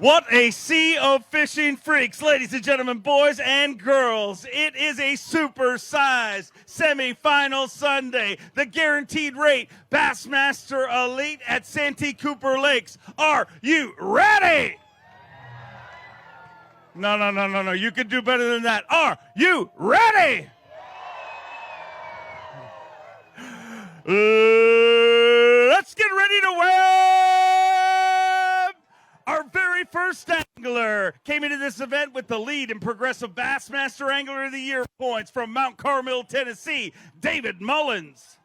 What a sea of fishing freaks, ladies and gentlemen, boys and girls. It is a super-sized semifinal Sunday. The guaranteed rate Bassmaster Elite at Santee Cooper Lakes. Are you ready? No. You can do better than that. Are you ready? Let's get ready to web! Our very first angler came into this event with the lead in Progressive Bassmaster Angler of the Year points from Mount Carmel, Tennessee, David Mullins.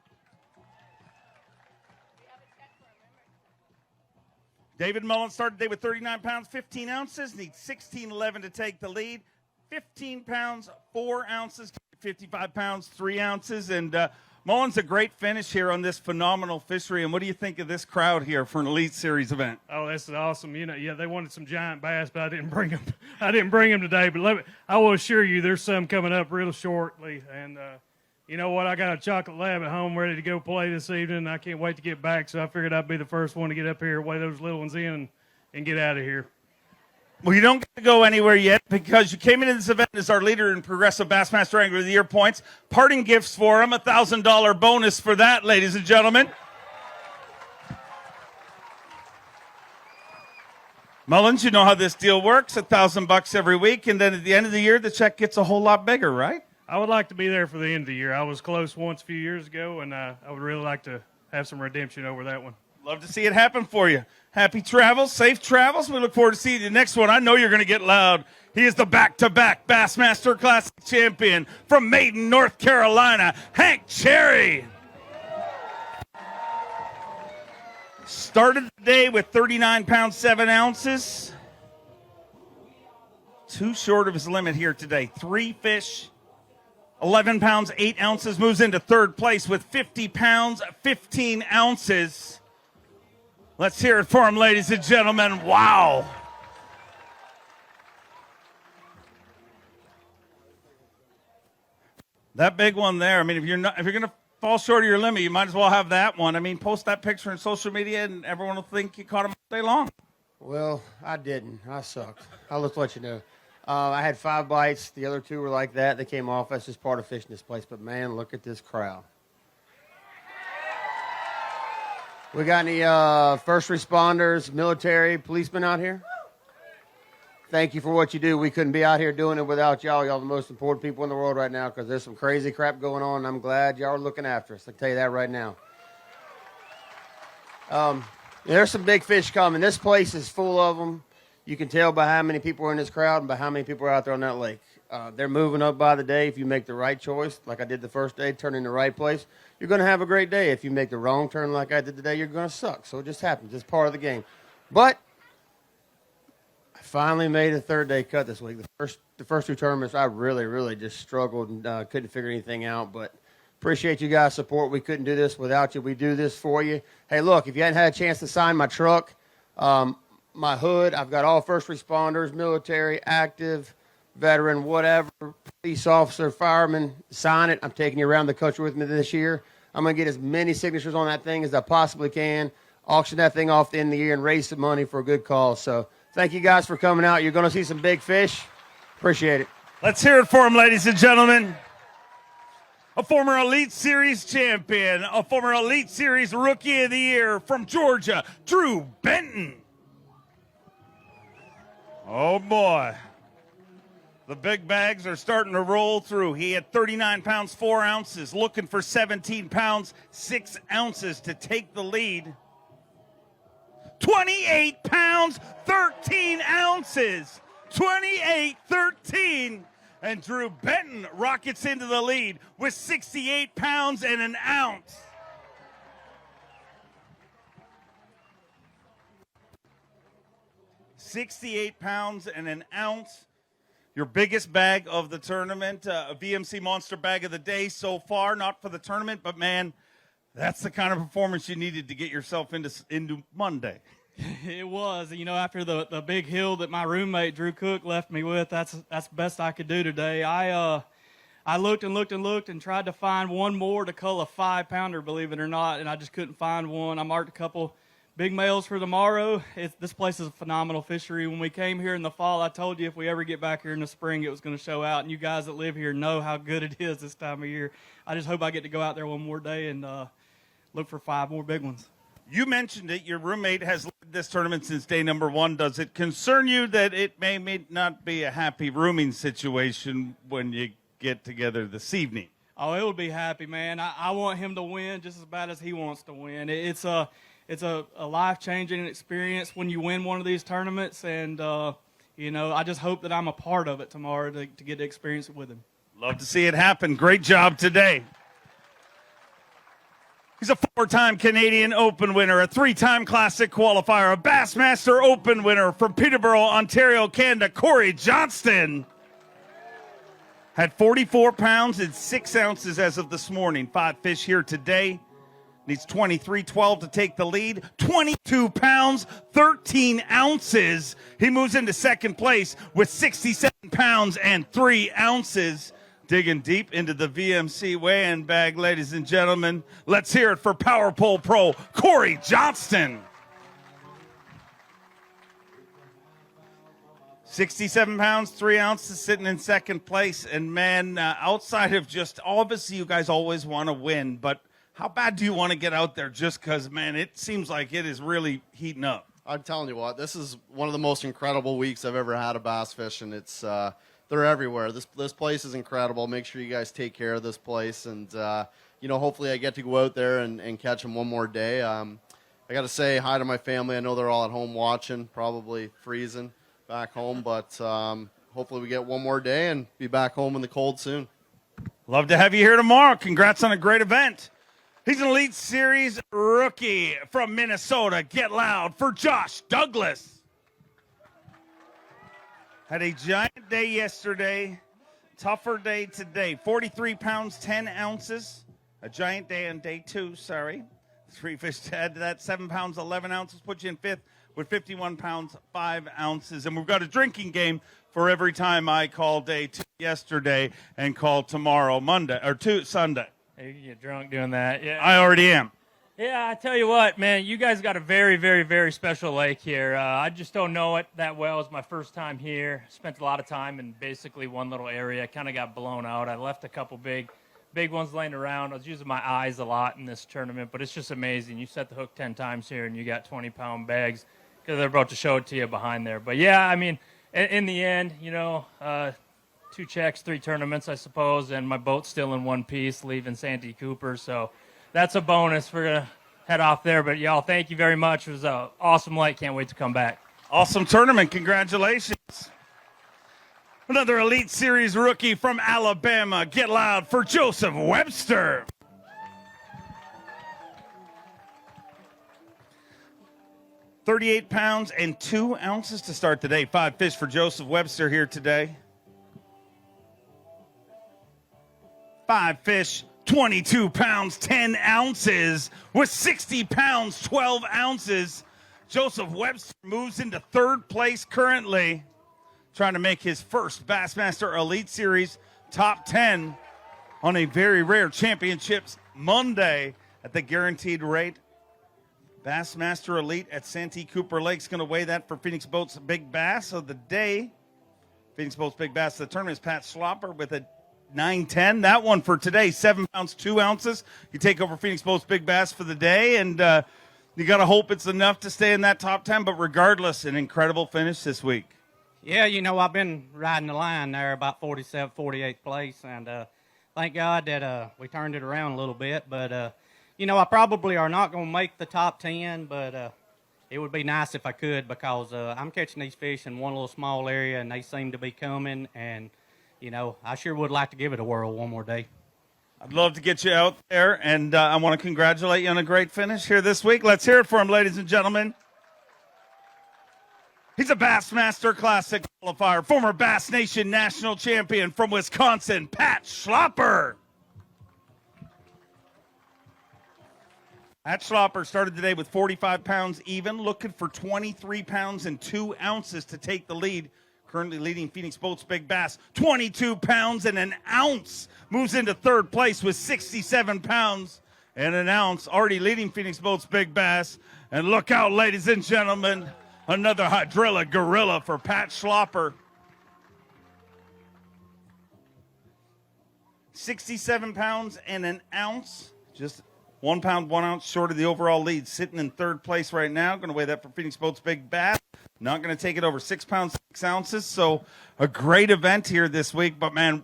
David Mullins started today with 39 pounds, 15 ounces, needs 16.11 to take the lead. 15 pounds, 4 ounces, 55 pounds, 3 ounces, and Mullins, a great finish here on this phenomenal fishery. And what do you think of this crowd here for an Elite Series event? Oh, this is awesome. You know, yeah, they wanted some giant bass, but I didn't bring them. I didn't bring them today. But I will assure you, there's some coming up real shortly. And you know what? I got a chocolate lab at home ready to go play this evening. I can't wait to get back. So I figured I'd be the first one to get up here, weigh those little ones in, and get out of here. Well, you don't get to go anywhere yet because you came into this event as our leader in Progressive Bassmaster Angler of the Year points. Parting gifts for him, $1,000 bonus for that, ladies and gentlemen. Mullins, you know how this deal works, $1,000 every week, and then at the end of the year, the check gets a whole lot bigger, right? I would like to be there for the end of the year. I was close once a few years ago, and I would really like to have some redemption over that one. Love to see it happen for you. Happy travels, safe travels. We look forward to seeing you next one. I know you're going to get loud. He is the back-to-back Bassmaster Classic champion from Maiden, North Carolina, Hank Cherry. Started the day with 39 pounds, 7 ounces. Too short of his limit here today. 3 fish, 11 pounds, 8 ounces. Moves into third place with 50 pounds, 15 ounces. Let's hear it for him, ladies and gentlemen. Wow. That big one there. I mean, if you're going to fall short of your limit, you might as well have that one. I mean, post that picture on social media and everyone will think you caught him all day long. Well, I didn't. I sucked. I'll just let you know. I had 5 bites. The other 2 were like that. They came off. That's just part of fishing this place. But, man, look at this crowd. We got any first responders, military, policemen out here? Thank you for what you do. We couldn't be out here doing it without y'all. Y'all the most important people in the world right now because there's some crazy crap going on, and I'm glad y'all are looking after us. I can tell you that right now. There's some big fish coming. This place is full of them. You can tell by how many people are in this crowd and by how many people are out there on that lake. They're moving up by the day. If you make the right choice, like I did the first day, turn in the right place, you're going to have a great day. If you make the wrong turn like I did today, you're going to suck. So it just happens. It's part of the game. But I finally made a third day cut this week. The first 2 tournaments, I really just struggled and couldn't figure anything out. But appreciate you guys' support. We couldn't do this without you. We do this for you. Hey, look, if you hadn't had a chance to sign my truck, my hood, I've got all first responders, military, active, veteran, whatever, police officer, fireman, sign it. I'm taking you around the country with me this year. I'm going to get as many signatures on that thing as I possibly can, auction that thing off at the end of the year, and raise some money for a good cause. So thank you guys for coming out. You're going to see some big fish. Appreciate it. Let's hear it for him, ladies and gentlemen. A former Elite Series champion, a former Elite Series Rookie of the Year from Georgia, Drew Benton. Oh, boy. The big bags are starting to roll through. He had 39 pounds, 4 ounces, looking for 17 pounds, 6 ounces to take the lead. 28 pounds, 13 ounces. 28-13. And Drew Benton rockets into the lead with 68 pounds and an ounce. $68 pounds and an ounce. Your biggest bag of the tournament, a VMC Monster Bag of the Day so far, not for the tournament, but man, that's the kind of performance you needed to get yourself into Monday. It was, you know, after the big hill that my roommate Drew Cook left me with, that's the best I could do today. I looked and tried to find one more to cull a 5-pounder, believe it or not, and I just couldn't find one. I marked a couple big males for tomorrow. This place is a phenomenal fishery. When we came here in the fall, I told you if we ever get back here in the spring, it was going to show out. And you guys that live here know how good it is this time of year. I just hope I get to go out there one more day and look for 5 more big ones. You mentioned it. Your roommate has led this tournament since day number 1. Does it concern you that it may not be a happy rooming situation when you get together this evening? Oh, it would be happy, man. I want him to win just as bad as he wants to win. It's a life-changing experience when you win one of these tournaments, and I just hope that I'm a part of it tomorrow to get to experience it with him. Love to see it happen. Great job today. He's a 4-time Canadian Open winner, a 3-time Classic qualifier, a Bassmaster Open winner from Peterborough, Ontario, Canada, Corey Johnston. Had 44 pounds and 6 ounces as of this morning. 5 fish here today. Needs 23-12 to take the lead. 22 pounds, 13 ounces. He moves into second place with 67 pounds and 3 ounces. Digging deep into the VMC weigh-in bag, ladies and gentlemen. Let's hear it for Power Pole Pro, Corey Johnston. 67 pounds, 3 ounces, sitting in second place. And, man, outside of just, obviously you guys always want to win, but how bad do you want to get out there just because, man, it seems like it is really heating up? I'm telling you what, this is one of the most incredible weeks I've ever had of bass fishing. It's they're everywhere. This place is incredible. Make sure you guys take care of this place, and hopefully I get to go out there and catch them one more day. I got to say hi to my family. I know they're all at home watching, probably freezing back home, but hopefully we get one more day and be back home in the cold soon. Love to have you here tomorrow. Congrats on a great event. He's an Elite Series rookie from Minnesota. Get loud for Josh Douglas. Had a giant day yesterday, tougher day today. 43 pounds, 10 ounces. A giant day on day 2, sorry. 3 fish to add to that. 7 pounds, 11 ounces. Put you in 5th with 51 pounds, 5 ounces. And we've got a drinking game for every time I call day 2 yesterday and call tomorrow, Sunday. You can get drunk doing that. Yeah. I already am. Yeah, I tell you what, man, you guys got a very, very, very special lake here. I just don't know it that well. It's my first time here. Spent a lot of time in basically one little area. Kind of got blown out. I left a couple big ones laying around. I was using my eyes a lot in this tournament, but it's just amazing. You set the hook 10 times here, and you got 20-pound bags because they're about to show it to you behind there. But, yeah, I mean, in the end, 2 checks, 3 tournaments, I suppose, and my boat's still in one piece, leaving Santee Cooper, so that's a bonus. We're going to head off there. But, y'all, thank you very much. It was an awesome lake. Can't wait to come back. Awesome tournament. Congratulations. Another Elite Series rookie from Alabama. Get loud for Joseph Webster. $38 pounds and 2 ounces to start today. 5 fish for Joseph Webster here today. 5 fish. 22 pounds, 10 ounces with 60 pounds, 12 ounces. Joseph Webster moves into 3rd place currently, trying to make his first Bassmaster Elite Series top 10 on a very rare championships Monday at the guaranteed rate. Bassmaster Elite at Santee Cooper Lakes going to weigh that for Phoenix Boats Big Bass of the day. Phoenix Boats Big Bass of the tournament is Pat Schlopper with a 9-10. That one for today, 7 pounds, 2 ounces. You take over Phoenix Boats Big Bass for the day, and you got to hope it's enough to stay in that top 10. But regardless, an incredible finish this week. Yeah, I've been riding the line there about 47th, 48th place, and thank God that we turned it around a little bit. But, I probably are not going to make the top 10, but it would be nice if I could because I'm catching these fish in one little small area, and they seem to be coming, and I sure would like to give it a whirl one more day. I'd love to get you out there, and I want to congratulate you on a great finish here this week. Let's hear it for him, ladies and gentlemen. He's a Bassmaster Classic qualifier, former Bass Nation national champion from Wisconsin, Pat Schlopper. Pat Schlopper started today with 45 pounds even, looking for 23 pounds and 2 ounces to take the lead. Currently leading Phoenix Boats Big Bass, 22 pounds and an ounce. Moves into 3rd place with 67 pounds and an ounce, already leading Phoenix Boats Big Bass. And look out, ladies and gentlemen, another hydrilla gorilla for Pat Schlopper. 67 pounds and an ounce, just 1 pound, 1 ounce short of the overall lead, sitting in third place right now. Going to weigh that for Phoenix Boats Big Bass. Not going to take it over 6 pounds, 6 ounces. So a great event here this week. But, man,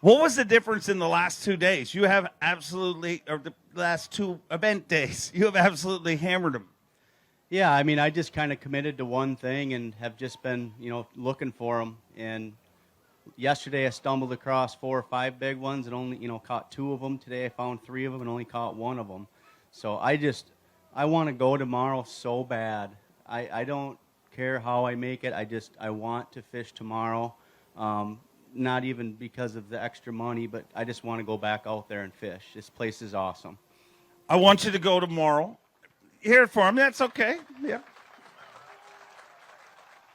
what was the difference in the last 2 days? You have absolutely, or the last 2 event days, you have absolutely hammered them. Yeah, I mean, I just kind of committed to one thing and have just been, looking for them. And yesterday I stumbled across 4 or 5 big ones and only, caught 2 of them. Today I found 3 of them and only caught 1 of them. So I want to go tomorrow so bad. I don't care how I make it. I want to fish tomorrow. Not even because of the extra money, but I just want to go back out there and fish. This place is awesome. I want you to go tomorrow. Here for him. That's okay. Yeah.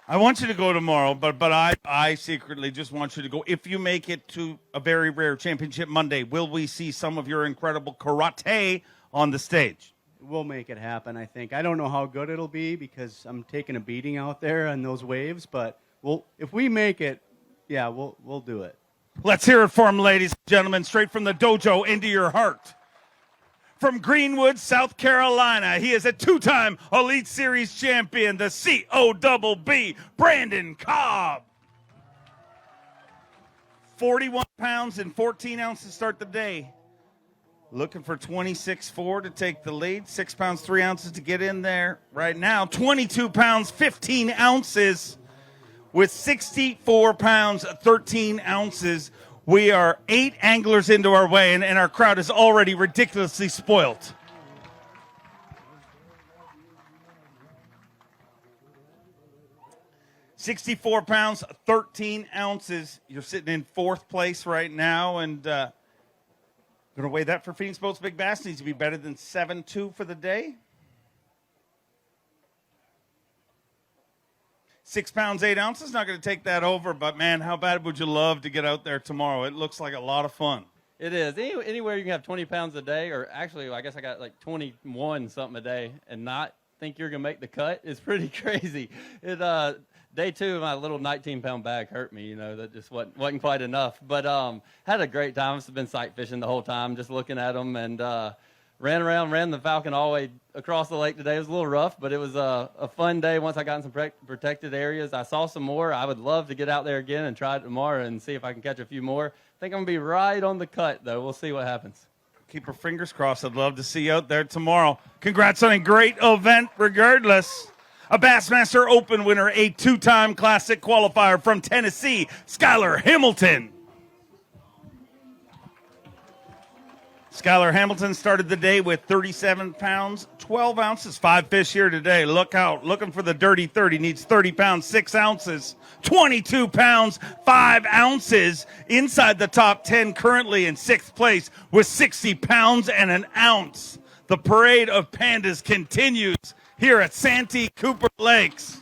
I want you to go tomorrow, but I secretly just want you to go. If you make it to a very rare championship Monday, will we see some of your incredible karate on the stage? We'll make it happen, I think. I don't know how good it'll be because I'm taking a beating out there on those waves, but if we make it, yeah, we'll do it. Let's hear it for him, ladies and gentlemen, straight from the dojo into your heart. From Greenwood, South Carolina, he is a 2-time Elite Series champion, the COBB, Brandon Cobb. 41 pounds and 14 ounces start the day. Looking for 26.4 to take the lead. 6 pounds, 3 ounces to get in there right now. 22 pounds, 15 ounces with 64 pounds, 13 ounces. We are 8 anglers into our way, and our crowd is already ridiculously spoiled. $64 pounds, 13 ounces. You're sitting in 4th place right now, and going to weigh that for Phoenix Boats Big Bass. Needs to be better than 7.2 for the day. 6 pounds, 8 ounces. Not going to take that over, but, man, how bad would you love to get out there tomorrow? It looks like a lot of fun. It is. Anywhere you can have 20 pounds a day, or actually, I guess I got like 21 something a day, and not think you're going to make the cut is pretty crazy. Day 2, my little 19-pound bag hurt me, that just wasn't quite enough. But had a great time. I've been sight fishing the whole time, just looking at them, and ran the Falcon all the way across the lake today. It was a little rough, but it was a fun day once I got in some protected areas. I saw some more. I would love to get out there again and try it tomorrow and see if I can catch a few more. I think I'm going to be right on the cut, though. We'll see what happens. Keep our fingers crossed. I'd love to see you out there tomorrow. Congrats on a great event regardless. A Bassmaster Open winner, a 2-time Classic qualifier from Tennessee, Skylar Hamilton. Skylar Hamilton started the day with 37 pounds, 12 ounces, 5 fish here today. Look out, looking for the dirty 30, needs 30 pounds, 6 ounces, 22 pounds, 5 ounces, inside the top 10, currently in 6th place with 60 pounds and an ounce. The parade of pandas continues here at Santee Cooper Lakes.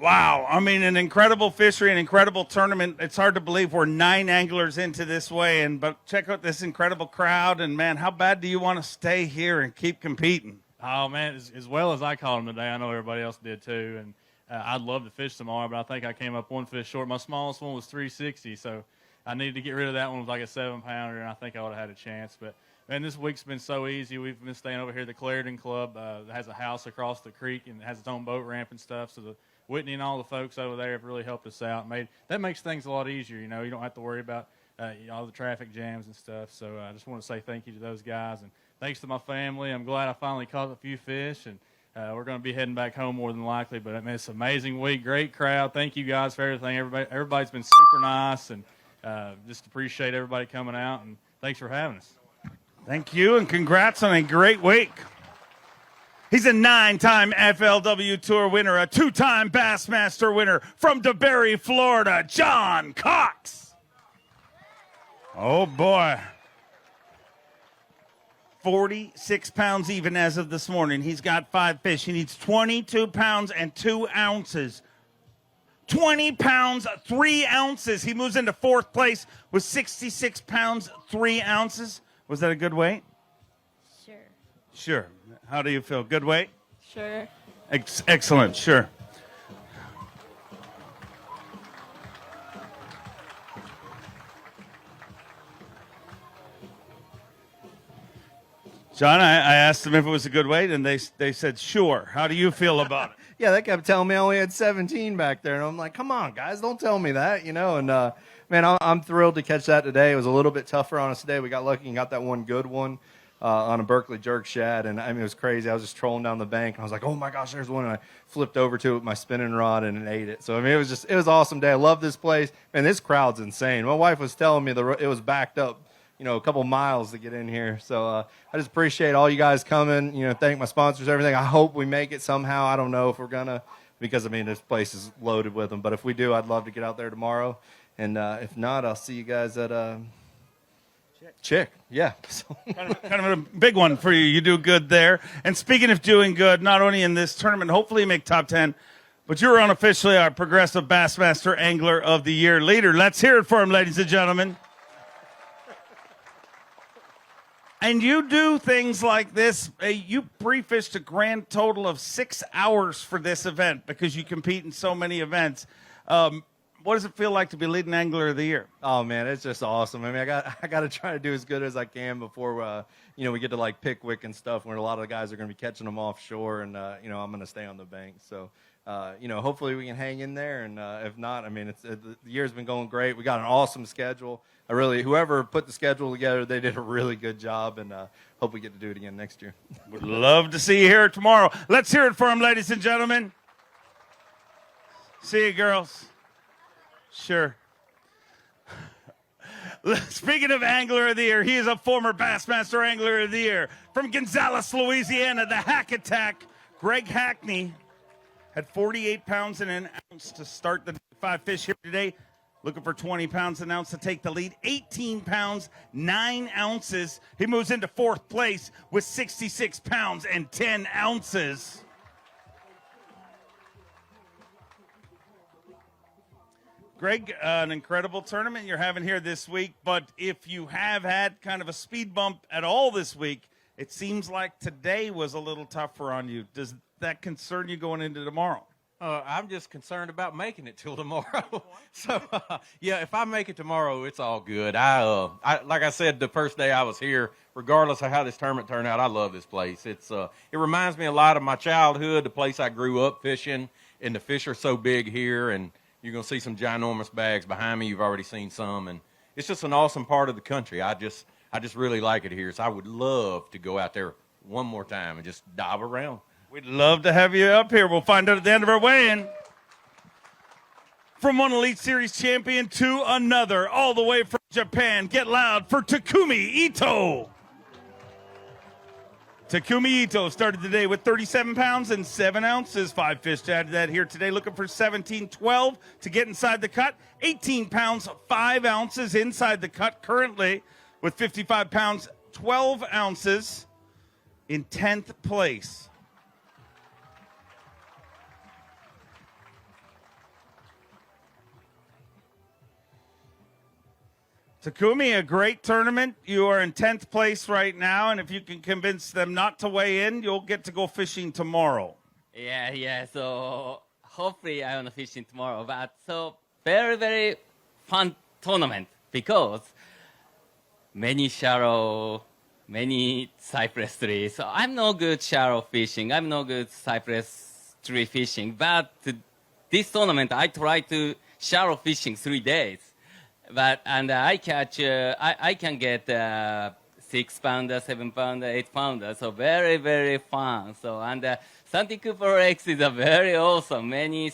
Wow, I mean, an incredible fishery, an incredible tournament. It's hard to believe we're 9 anglers into this way, but check out this incredible crowd, and, man, how bad do you want to stay here and keep competing? Oh, man, as well as I caught them today, I know everybody else did too, and I'd love to fish tomorrow, but I think I came up 1 fish short. My smallest one was 360, so I needed to get rid of that one. It was like a 7-pounder, and I think I would have had a chance, but man, this week's been so easy. We've been staying over here at the Clarendon Club. That has a house across the creek and has its own boat ramp and stuff, so the Whitney and all the folks over there have really helped us out. That makes things a lot easier. You don't have to worry about all the traffic jams and stuff. So I just want to say thank you to those guys, and thanks to my family. I'm glad I finally caught a few fish, and we're going to be heading back home more than likely. But I mean, it's an amazing week, great crowd. Thank you guys for everything. Everybody's been super nice, and just appreciate everybody coming out, and thanks for having us. Thank you, and congrats on a great week. He's a 9-time FLW Tour winner, a 2-time Bassmaster winner from DeBerry, Florida, John Cox. Oh, boy. 46 pounds even as of this morning. He's got 5 fish. He needs 22 pounds and 2 ounces. 20 pounds, 3 ounces. He moves into 4th place with 66 pounds, 3 ounces. Was that a good weight? Sure. Sure. How do you feel? Good weight? Sure. Excellent. Sure. John, I asked them if it was a good weight, and they said sure. How do you feel about it? Yeah, they kept telling me I only had 17 back there, and I'm like, come on, guys, don't tell me that, you know. And man, I'm thrilled to catch that today. It was a little bit tougher on us today. We got lucky and got that one good one on a Berkeley jerk shad, and I mean, it was crazy. I was just trolling down the bank, and I was like, oh my gosh, there's one, and I flipped over to it with my spinning rod and it ate it. So I mean, it was an awesome day. I love this place, and this crowd's insane. My wife was telling me it was backed up, you know, a couple miles to get in here. So I just appreciate all you guys coming. You know, thank my sponsors, everything. I hope we make it somehow. I don't know if we're gonna, because I mean, this place is loaded with them. But if we do, I'd love to get out there tomorrow. And if not, I'll see you guys at Chick. Yeah. kind of a big one for you. You do good there. And speaking of doing good, not only in this tournament, hopefully you make top 10, but you're unofficially our Progressive Bassmaster Angler of the Year leader. Let's hear it for him, ladies and gentlemen. And you do things like this. You pre-fished a grand total of 6 hours for this event because you compete in so many events. What does it feel like to be leading angler of the year? Oh man, it's just awesome. I mean, I got to try to do as good as I can before you know, we get to like Pickwick and stuff, where a lot of the guys are going to be catching them offshore, and you know, I'm going to stay on the bank. So you know, hopefully we can hang in there, and if not, I mean, the year's been going great. We got an awesome schedule. Whoever put the schedule together, they did a really good job, and hope we get to do it again next year. Would love to see you here tomorrow. Let's hear it for him, ladies and gentlemen. See you, girls. Sure. Speaking of Angler of the Year, he is a former Bassmaster Angler of the Year. From Gonzales, Louisiana, the Hack Attack, Greg Hackney had 48 pounds and an ounce to start the 5 fish here today. Looking for 20 pounds an ounce to take the lead. 18 pounds, 9 ounces. He moves into 4th place with 66 pounds and 10 ounces. Greg, an incredible tournament you're having here this week, but if you have had kind of a speed bump at all this week, it seems like today was a little tougher on you. Does that concern you going into tomorrow? I'm just concerned about making it till tomorrow. So, yeah, if I make it tomorrow, it's all good. I like I said the first day I was here, regardless of how this tournament turned out, I love this place. It reminds me a lot of my childhood, the place I grew up fishing, and the fish are so big here, and you're going to see some ginormous bags behind me. You've already seen some, and it's just an awesome part of the country. I just really like it here, so I would love to go out there one more time and just dive around. We'd love to have you up here. We'll find out at the end of our weigh-in. From one Elite Series champion to another, all the way from Japan, get loud for Takumi Ito. Takumi Ito started the day with 37 pounds and 7 ounces. 5 fish to add to that here today, looking for 17-12 to get inside the cut. 18 pounds, 5 ounces inside the cut currently with 55 pounds, 12 ounces in 10th place. Takumi, a great tournament. You are in 10th place right now, and if you can convince them not to weigh in, you'll get to go fishing tomorrow. Yeah. So hopefully I want to fishing tomorrow. But so very, very fun tournament because many shallow, many cypress trees. So I'm no good shallow fishing. I'm no good cypress tree fishing. But this tournament, I try to shallow fishing 3 days. And I catch, I can get 6 pounder, 7 pounder, 8 pounder. So very, very fun. So and Santee Cooper Lakes is a very awesome. Many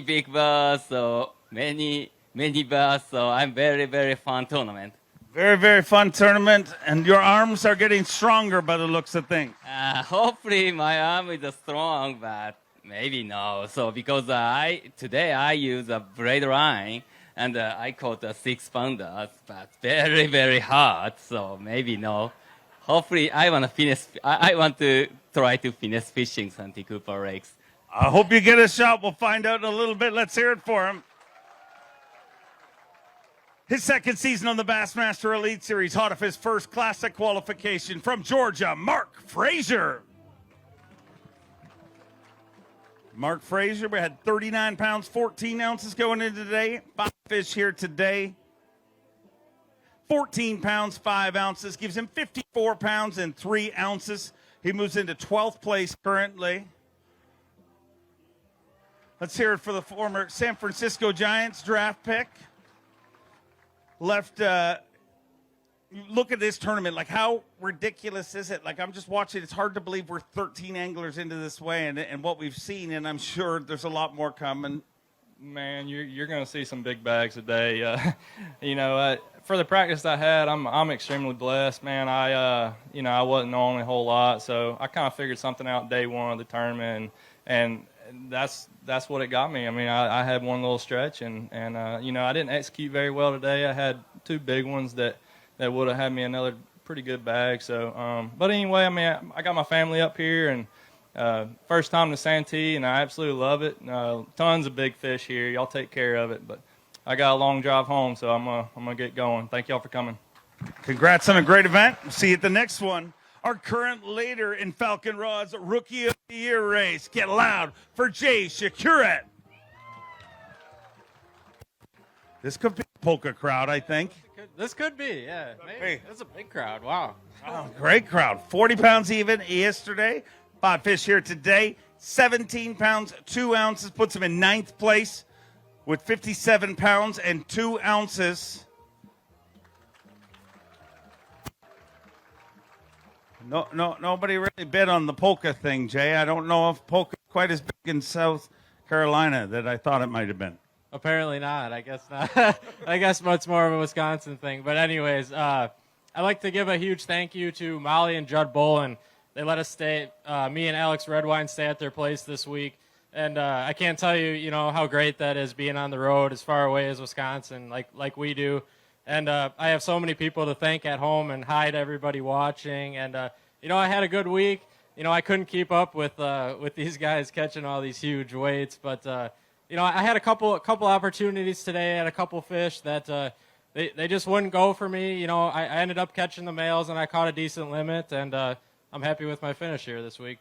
big bass, so many bass. So I'm very, very fun tournament. Very, very fun tournament, and your arms are getting stronger by the looks of things. Hopefully my arm is strong, but maybe no. So because today I use a braid line. And I caught a 6 pounder, but very, very hard. So maybe no. Hopefully, I want to finish. I want to try to finish fishing Santee Cooper Lakes I hope you get a shot. We'll find out in a little bit. Let's hear it for him. His second season on the Bassmaster Elite Series, hot off his first Classic qualification from Georgia, Mark Frazier. Mark Frazier, we had 39 pounds, 14 ounces going into today. 5 fish here today. 14 pounds, 5 ounces, gives him 54 pounds and 3 ounces. He moves into 12th place currently. Let's hear it for the former San Francisco Giants draft pick. Look at this tournament. Like, how ridiculous is it? Like, I'm just watching. It's hard to believe we're 13 anglers into this way and what we've seen, and I'm sure there's a lot more coming. Man, you're going to see some big bags today. For the practice I had, I'm extremely blessed, man. I wasn't on a whole lot, so I kind of figured something out day one of the tournament, and that's what it got me. I mean, I had one little stretch, and I didn't execute very well today. I had 2 big ones that would have had me another pretty good bag. So, but anyway, I mean, I got my family up here, and first time to Santee, and I absolutely love it. Tons of big fish here. Y'all take care of it, but I got a long drive home, so I'm gonna get going. Thank y'all for coming. Congrats on a great event. See you at the next one. Our current leader in Falcon Rod's Rookie of the Year race. Get loud for Jay Shakuret. This could be a polka crowd, I think. This could be, yeah. Maybe. That's a big crowd. Wow. Oh, great crowd. 40 pounds even yesterday. 5 fish here today. 17 pounds, 2 ounces. Puts him in 9th place with 57 pounds and 2 ounces. Nobody really bid on the polka thing, Jay. I don't know if polka is quite as big in South Carolina that I thought it might have been. Apparently not. I guess not. I guess it's more of a Wisconsin thing. But anyways, I'd like to give a huge thank you to Molly and Judd Bolin. They let us stay, me and Alex Redwine stay at their place this week. And I can't tell you, how great that is being on the road as far away as Wisconsin, like we do. And I have so many people to thank at home, and hi to everybody watching. And, I had a good week. I couldn't keep up with these guys catching all these huge weights. But, I had a couple opportunities today. I had a couple fish that they just wouldn't go for me. I ended up catching the males, and I caught a decent limit. And I'm happy with my finish here this week.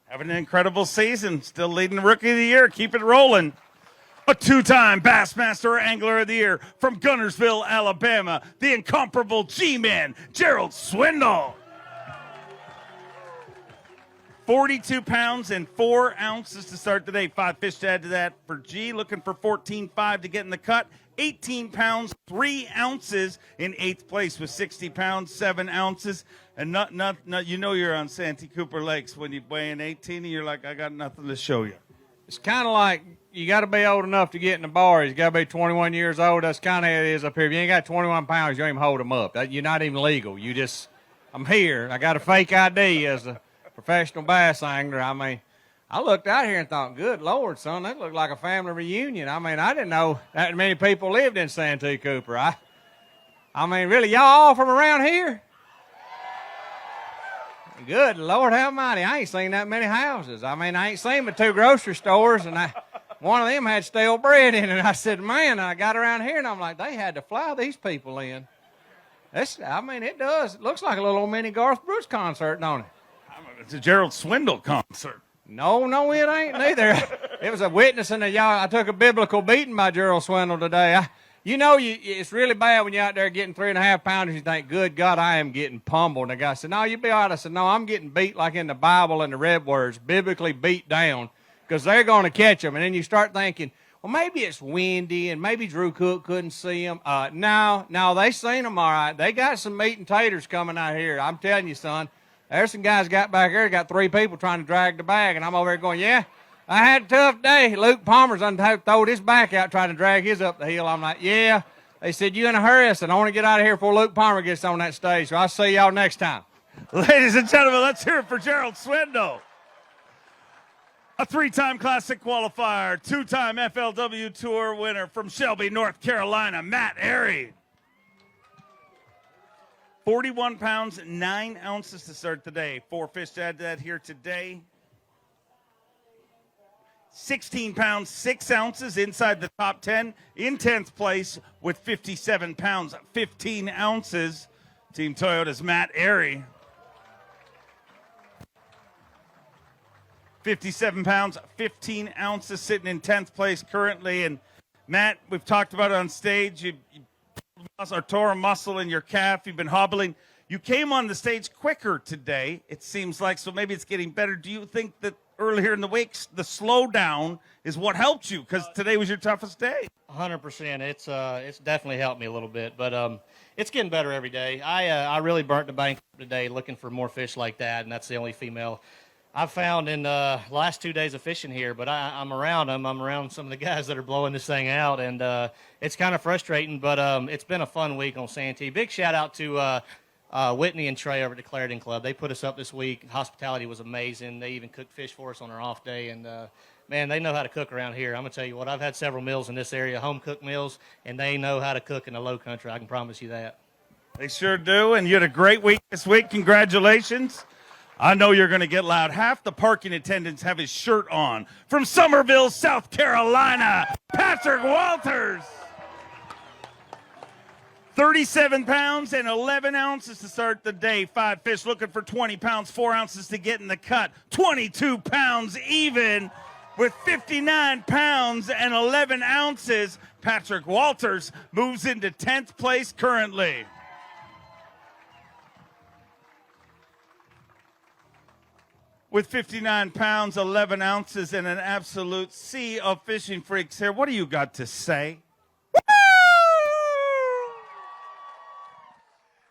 Having an incredible season. Still leading the Rookie of the Year. Keep it rolling. A 2-time Bassmaster Angler of the Year from Gunnersville, Alabama, the incomparable G-Man, Gerald Swindle. 42 pounds and 4 ounces to start the day. 5 fish to add to that for G, looking for 14.5 to get in the cut. 18 pounds, 3 ounces in 8th place with 60 pounds, 7 ounces. And not you're on Santee Cooper Lakes when you weigh in 18 and you're like, I got nothing to show you. It's kind of like you got to be old enough to get in the bars. You got to be 21 years old. That's kind of how it is up here. If you ain't got 21 pounds, you don't even hold them up. You're not even legal. I'm here. I got a fake ID as a professional bass angler. I mean, I looked out here and thought, good Lord, son, that looked like a family reunion. I mean, I didn't know that many people lived in Santee Cooper. I mean, really, y'all all from around here? Good Lord Almighty, I ain't seen that many houses. I mean, I ain't seen but 2 grocery stores, and one of them had stale bread in it. I said, man, I got around here, and I'm like, they had to fly these people in. It does. It looks like a little old mini Garth Brooks concert, don't it? It's a Gerald Swindle concert. No, it ain't neither. It was a witnessing of y'all. I took a biblical beating by Gerald Swindle today. It's really bad when you're out there getting 3.5 pounders. You think, good God, I am getting pummeled. And the guy said, no, you'll be all right. I said, no, I'm getting beat like in the Bible and the red words, biblically beat down, because they're going to catch them. And then you start thinking, well, maybe it's windy and maybe Drew Cook couldn't see them. No, they seen them all right. They got some meat and taters coming out here. I'm telling you, son, there's some guys got back there, got 3 people trying to drag the bag. And I'm over there going, yeah. I had a tough day. Luke Palmer's throwed his back out trying to drag his up the hill. I'm like, yeah. They said, you in a hurry? I said, I want to get out of here before Luke Palmer gets on that stage. So I'll see y'all next time. Ladies and gentlemen, let's hear it for Gerald Swindle. A 3-time Classic qualifier, 2-time FLW Tour winner from Shelby, North Carolina, Matt Airy. 41 pounds, 9 ounces to start the day. 4 fish to add to that here today. 16 pounds, 6 ounces inside the top 10. In 10th place with 57 pounds, 15 ounces. Team Toyota's Matt Airy. 57 pounds, 15 ounces, sitting in 10th place currently. And Matt, we've talked about it on stage. You tore a muscle in your calf. You've been hobbling. You came on the stage quicker today, it seems like, so maybe it's getting better. Do you think that earlier in the week, the slowdown is what helped you? Because today was your toughest day. 100%. It's definitely helped me a little bit, but it's getting better every day. I really burnt the bank today looking for more fish like that, and that's the only female I've found in the last 2 days of fishing here. But I'm around them. I'm around some of the guys that are blowing this thing out, and it's kind of frustrating, but it's been a fun week on Santee. Big shout out to Whitney and Trey over at the Clarendon Club. They put us up this week. Hospitality was amazing. They even cooked fish for us on our off day, and man, they know how to cook around here. I'm going to tell you what, I've had several meals in this area, home-cooked meals, and they know how to cook in the low country. I can promise you that. They sure do, and you had a great week this week. Congratulations. I know you're going to get loud. Half the parking attendants have his shirt on. From Somerville, South Carolina, Patrick Walters. 37 pounds and 11 ounces to start the day. 5 fish looking for 20 pounds, 4 ounces to get in the cut. 22 pounds even with 59 pounds and 11 ounces. Patrick Walters moves into 10th place currently. With 59 pounds, 11 ounces, and an absolute sea of fishing freaks here. What do you got to say?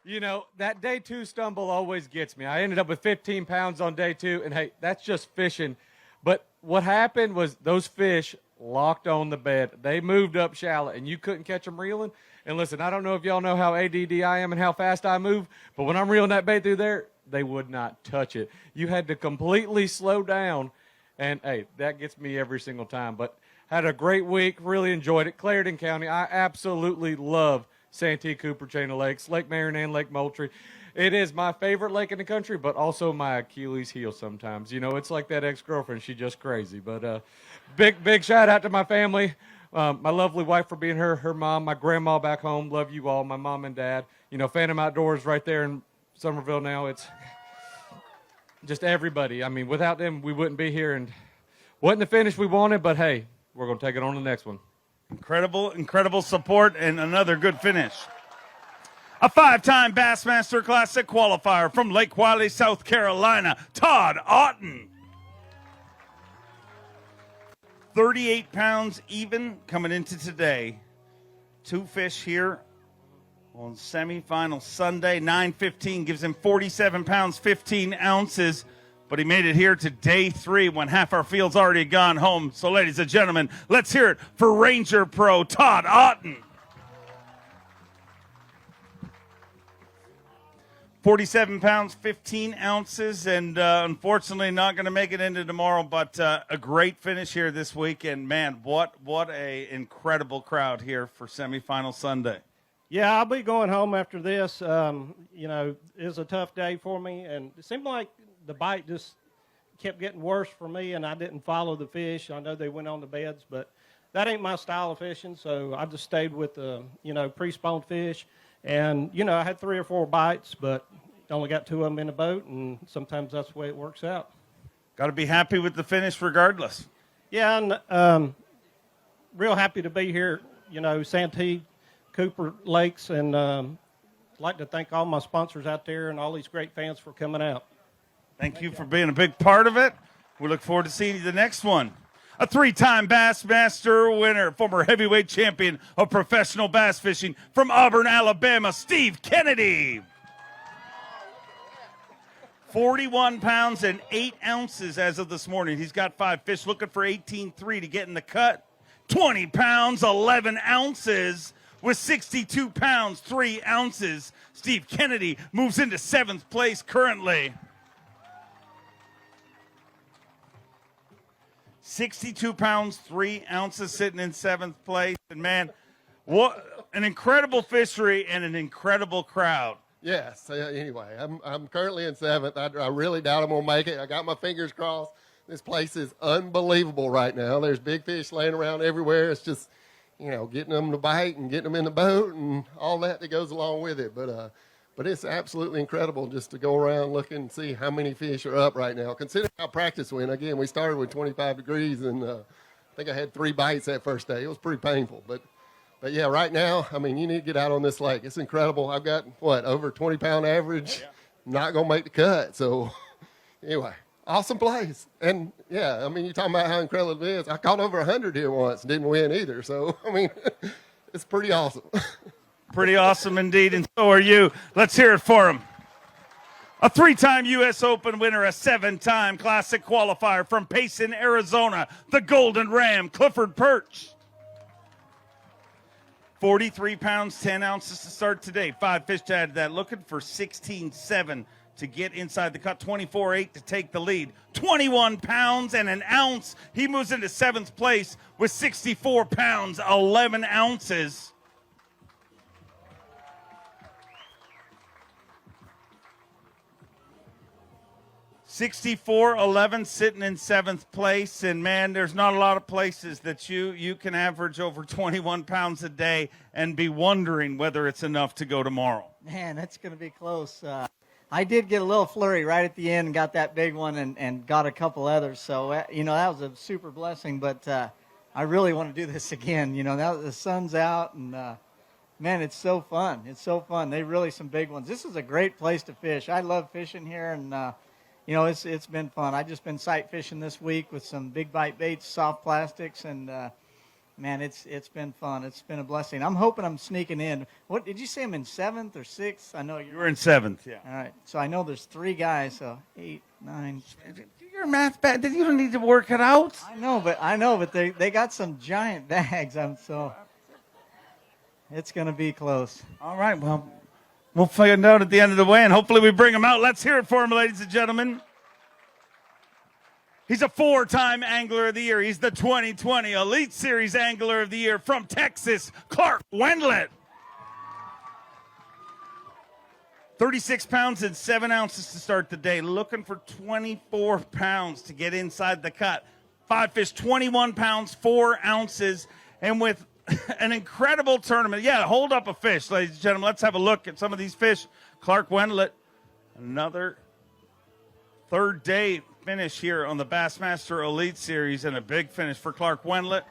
You know, that day 2 stumble always gets me. I ended up with 15 pounds on day 2, and hey, that's just fishing. But what happened was those fish locked on the bed. They moved up shallow, and you couldn't catch them reeling. And listen, I don't know if y'all know how ADD I am and how fast I move, but when I'm reeling that bait through there, they would not touch it. You had to completely slow down, and hey, that gets me every single time. But had a great week, really enjoyed it. Clarendon County, I absolutely love Santee Cooper Chain of Lakes, Lake Marion, Lake Moultrie. It is my favorite lake in the country, but also my Achilles heel sometimes. You know, it's like that ex-girlfriend. She's just crazy. But big shout out to my family, my lovely wife for being her mom, my grandma back home. Love you all, my mom and dad. You know, Phantom Outdoors right there in Somerville now. It's just everybody. I mean, without them, we wouldn't be here. And wasn't the finish we wanted, but hey, we're going to take it on to the next one. Incredible support and another good finish. A 5-time Bassmaster Classic qualifier from Lake Wiley, South Carolina, Todd Otten. 38 pounds even coming into today. 2 fish here on semifinal Sunday. 9:15 gives him 47 pounds, 15 ounces. But he made it here to day 3 when half our field's already gone home. So, ladies and gentlemen, let's hear it for Ranger Pro Todd Otten. 47 pounds, 15 ounces, and unfortunately not going to make it into tomorrow, but a great finish here this week. And, man, what a incredible crowd here for semifinal Sunday. Yeah, I'll be going home after this. You know, it was a tough day for me, and it seemed like the bite just kept getting worse for me, and I didn't follow the fish. I know they went on the beds, but that ain't my style of fishing, so I just stayed with the, you know, pre-spawned fish. And, you know, I had 3 or 4 bites, but only got 2 of them in the boat, and sometimes that's the way it works out. Got to be happy with the finish regardless. Yeah, and real happy to be here, you know, Santee Cooper Lakes, and I'd like to thank all my sponsors out there and all these great fans for coming out. Thank you for being a big part of it. We look forward to seeing you the next one. A 3-time Bassmaster winner, former heavyweight champion of professional bass fishing from Auburn, Alabama, Steve Kennedy. 41 pounds and 8 ounces as of this morning. He's got 5 fish looking for 18.3 to get in the cut. 20 pounds, 11 ounces with 62 pounds, 3 ounces. Steve Kennedy moves into 7th place currently. 62 pounds, 3 ounces sitting in 7th place. And, man, what an incredible fishery and an incredible crowd. Yes. Anyway, I'm currently in 7th. I really doubt I'm going to make it. I got my fingers crossed. This place is unbelievable right now. There's big fish laying around everywhere. It's just, getting them to bite and getting them in the boat and all that goes along with it. But it's absolutely incredible just to go around looking and see how many fish are up right now. Considering how practice went. Again, we started with 25 degrees, and I think I had 3 bites that first day. It was pretty painful. But yeah, right now, you need to get out on this lake. It's incredible. I've got, over 20-pound average. Not going to make the cut. So, anyway. Awesome place. And, yeah, you're talking about how incredible it is. I caught over 100 here once and didn't win either. So, it's pretty awesome. Pretty awesome indeed, and so are you. Let's hear it for him. A 3-time U.S. Open winner, a 7-time Classic qualifier from Payson, Arizona, the Golden Ram, Clifford Perch. 43 pounds, 10 ounces to start today. 5 fish to add to that. Looking for 16.7 to get inside the cut. 24.8 to take the lead. 21 pounds and an ounce. He moves into 7th place with 64 pounds, 11 ounces. $64.11 sitting in 7th place, and man, there's not a lot of places that you can average over 21 pounds a day and be wondering whether it's enough to go tomorrow. Man, that's going to be close. I did get a little flurry right at the end and got that big one and got a couple others. So, that was a super blessing, but I really want to do this again. Now that the sun's out, and man, it's so fun. It's so fun. They really some big ones. This is a great place to fish. I love fishing here, and it's been fun. I've just been sight fishing this week with some big bite baits, soft plastics, and man, it's been fun. It's been a blessing. I'm hoping I'm sneaking in. What did you say? I'm in 7th or 6th? I know you were in 7th. Yeah. All right. So I know there's 3 guys. So 8, 9. Your math bad. You don't need to work it out. I know, but they got some giant bags. It's gonna be close. All right. Well. We'll find out at the end of the way, and hopefully we bring him out. Let's hear it for him, ladies and gentlemen. He's a 4-time Angler of the Year. He's the 2020 Elite Series Angler of the Year from Texas, Clark Wendlandt. 36 pounds and 7 ounces to start the day. Looking for 24 pounds to get inside the cut. 5 fish, 21 pounds, 4 ounces, and with an incredible tournament. Yeah, hold up a fish, ladies and gentlemen. Let's have a look at some of these fish. Clark Wendlandt, another 3rd day finish here on the Bassmaster Elite Series, and a big finish for Clark Wendlandt.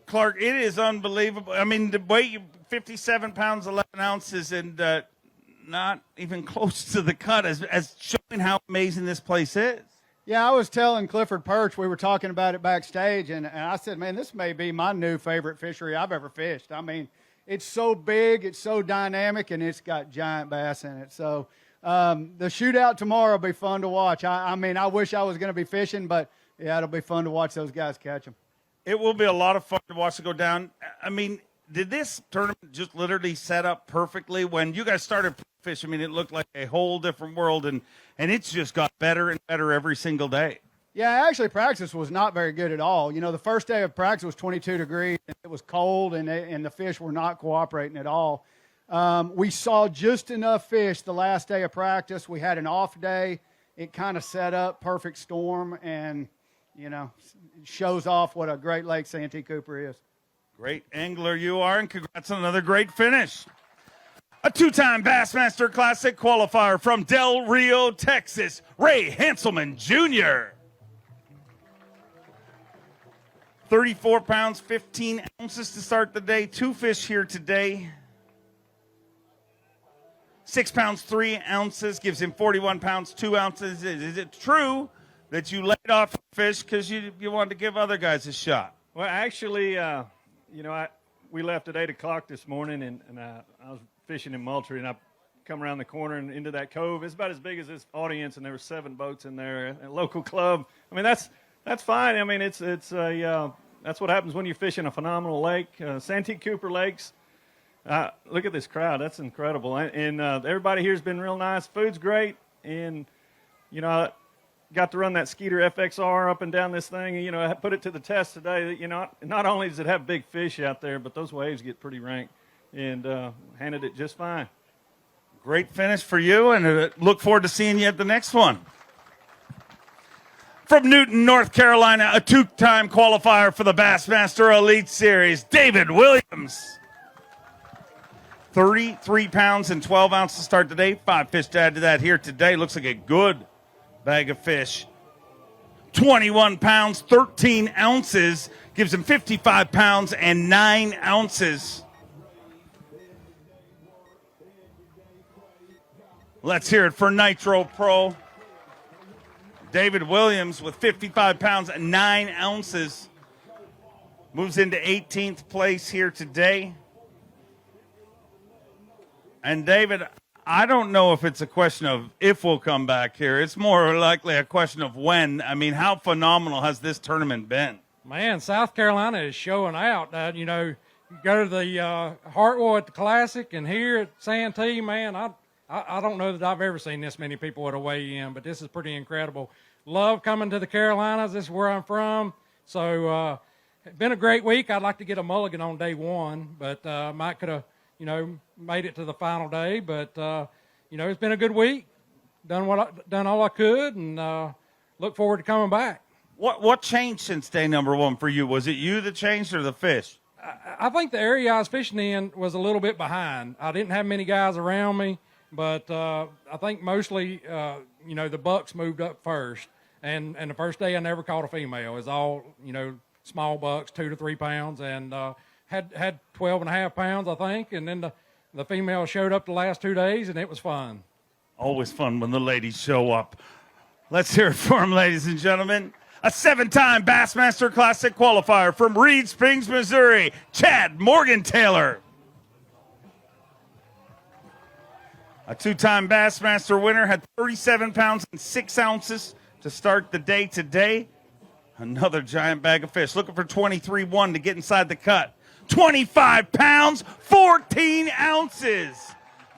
Clark, it is unbelievable. The weight, 57 pounds, 11 ounces, and not even close to the cut, as showing how amazing this place is. Yeah, I was telling Clifford Perch, we were talking about it backstage, and I said, man, this may be my new favorite fishery I've ever fished. It's so big, it's so dynamic, and it's got giant bass in it. So the shootout tomorrow will be fun to watch. I wish I was going to be fishing, but, yeah, it'll be fun to watch those guys catch them. It will be a lot of fun to watch it go down. Did this tournament just literally set up perfectly? When you guys started fishing, it looked like a whole different world, and it's just got better and better every single day. Yeah, actually, practice was not very good at all. The first day of practice was 22 degrees, and it was cold, and the fish were not cooperating at all. We saw just enough fish the last day of practice. We had an off day. It kind of set up perfect storm, and, it shows off what a great lake Santee Cooper is. Great angler you are, and congrats on another great finish. A 2-time Bassmaster Classic qualifier from Del Rio, Texas, Ray Hanselman Jr. 34 pounds, 15 ounces to start the day. 2 fish here today. 6 pounds, 3 ounces gives him 41 pounds, 2 ounces. Is it true that you laid off fish because you wanted to give other guys a shot? Well, actually, we left at 8 o'clock this morning, and I was fishing in Moultrie, and I come around the corner and into that cove. It's about as big as this audience, and there were 7 boats in there, a local club. That's fine. That's what happens when you're fishing a phenomenal lake. Santee Cooper Lakes. Look at this crowd. That's incredible. And everybody here has been real nice. Food's great. And, I got to run that Skeeter FXR up and down this thing. And, I put it to the test today. Not only does it have big fish out there, but those waves get pretty rank. And handled it just fine. Great finish for you, and look forward to seeing you at the next one. From Newton, North Carolina, a two-time qualifier for the Bassmaster Elite Series, David Williams. 33 pounds and 12 ounces to start today. 5 fish to add to that here today. Looks like a good bag of fish. 21 pounds, 13 ounces. Gives him 55 pounds and 9 ounces. Let's hear it for Nitro Pro. David Williams with 55 pounds and 9 ounces. Moves into 18th place here today. And David, I don't know if it's a question of if we'll come back here. It's more likely a question of when. I mean, how phenomenal has this tournament been? Man, South Carolina is showing out. You go to the Hartwell at the Classic, and here at Santee, man, I don't know that I've ever seen this many people at a weigh-in, but this is pretty incredible. Love coming to the Carolinas. This is where I'm from. So it's been a great week. I'd like to get a mulligan on day one, but might could have, made it to the final day. But, it's been a good week. Done all I could, and look forward to coming back. What changed since day number one for you? Was it you that changed or the fish? I think the area I was fishing in was a little bit behind. I didn't have many guys around me. But I think mostly, the bucks moved up first. And the first day I never caught a female. It was all, small bucks, 2 to 3 pounds, and had 12 and a half pounds, I think. And then the female showed up the last 2 days, and it was fun. Always fun when the ladies show up. Let's hear it for them, ladies and gentlemen. A 7-time Bassmaster Classic qualifier from Reed Springs, Missouri, Chad Morgan-Taylor. A 2-time Bassmaster winner, had 37 pounds and 6 ounces to start the day today. Another giant bag of fish. Looking for 23-1 to get inside the cut. 25 pounds, 14 ounces.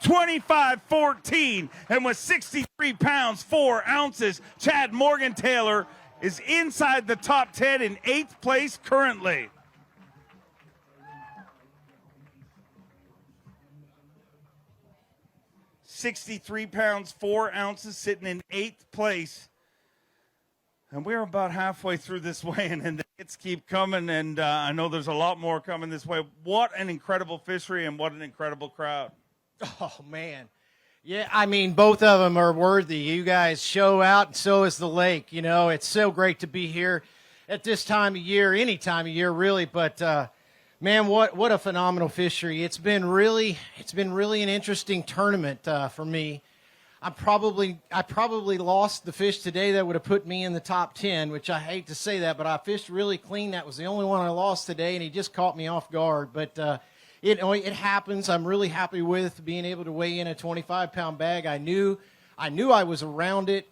25-14. And with 63 pounds, 4 ounces, Chad Morgan-Taylor is inside the top 10 in 8th place currently. 63 pounds, 4 ounces, sitting in 8th place. And we're about halfway through this weigh-in, and the hits keep coming, and I know there's a lot more coming this way. What an incredible fishery and what an incredible crowd. Oh, man. Yeah, I mean, both of them are worthy. You guys show out, and so is the lake. It's so great to be here at this time of year, any time of year, really, but man, what a phenomenal fishery. It's been really an interesting tournament for me. I probably lost the fish today that would have put me in the top 10, which I hate to say that, but I fished really clean. That was the only one I lost today, and he just caught me off guard. But it happens. I'm really happy with being able to weigh in a 25-pound bag. I knew I was around it.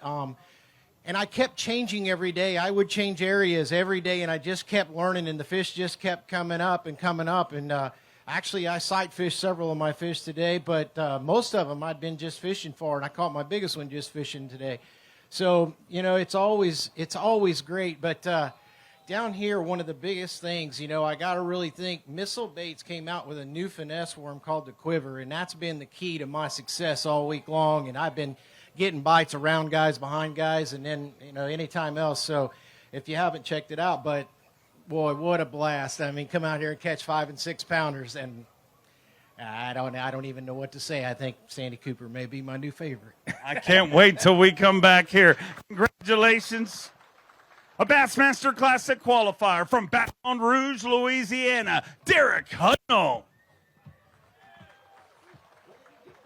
And I kept changing every day. I would change areas every day, and I just kept learning, and the fish just kept coming up. And actually, I sight fished several of my fish today, but most of them I'd been just fishing for, and I caught my biggest one just fishing today. So, it's always great. But down here, one of the biggest things, I got to really think, Missile Baits came out with a new finesse worm called the Quiver, and that's been the key to my success all week long, and I've been getting bites around guys, behind guys, and then, anytime else. So if you haven't checked it out, but boy, what a blast. I mean, come out here and catch 5 and 6 pounders, and I don't even know what to say. I think Santee Cooper may be my new favorite. I can't wait till we come back here. Congratulations. A Bassmaster Classic qualifier from Baton Rouge, Louisiana, Derek Hudnall.